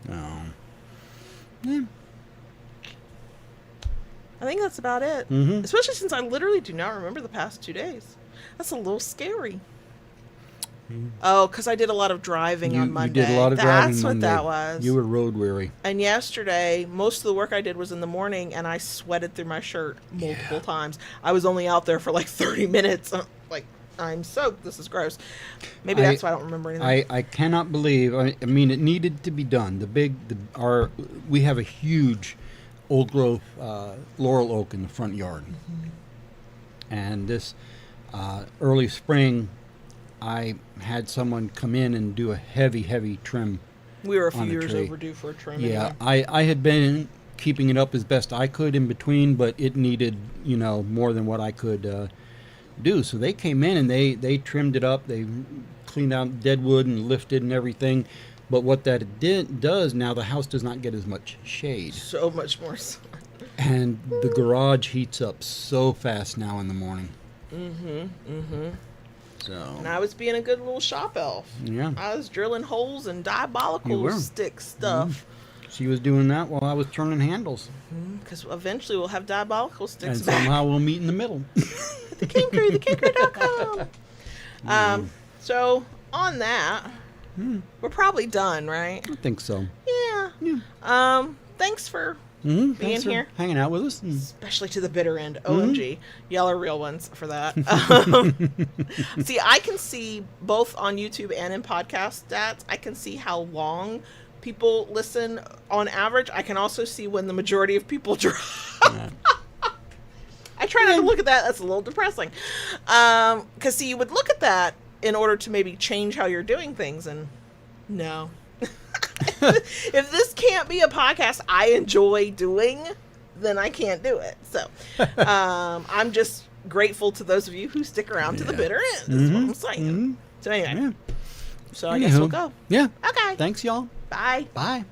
Yeah. I think that's about it. Especially since I literally do not remember the past 2 days. That's a little scary. Oh, because I did a lot of driving on Monday. You did a lot of driving That's Monday. what that was. You were road weary. And yesterday, most of the work I did was in the morning, and I sweated through my shirt multiple times. I was only out there for like 30 minutes. I'm soaked. This is gross. Maybe that's why I don't remember anything. I cannot believe. I mean, it needed to be done. We have a huge old growth laurel oak in the front yard, and this early spring, I had someone come in and do a heavy trim. We were a few years tree. overdue for a trim. Yeah, anyway. I had been keeping it up as best I could in between, but it needed more than what I could do. So they came in and they trimmed it up. They cleaned out dead wood and lifted and everything. But what that does now, the house does not get as much shade. So much more sun. And the garage heats up so fast now in the morning. So. And I was being a good little shop elf. Yeah. I was drilling holes and diabolical stick stuff. She was doing that while I was turning handles. Because eventually we'll have diabolical sticks and back. somehow we'll meet in the middle. The Kinkery.com. So on that, we're probably done, right? I think so. Yeah. Thanks for being here, hanging out with us, especially to the bitter end. OMG, y'all are real ones for that. See, I can see both on YouTube and in podcast stats. I can see how long people listen on average. I can also see when the majority of people drop. I try not to look at that. That's a little depressing. Because, see, you would look at that in order to maybe change how you're doing things. And no. If this can't be a podcast I enjoy doing, then I can't do it. So I'm just grateful to those of you who stick around to the bitter end. Is what I'm saying. So anyway. So I guess we'll go. Yeah. Okay. Thanks, y'all. Bye. Bye.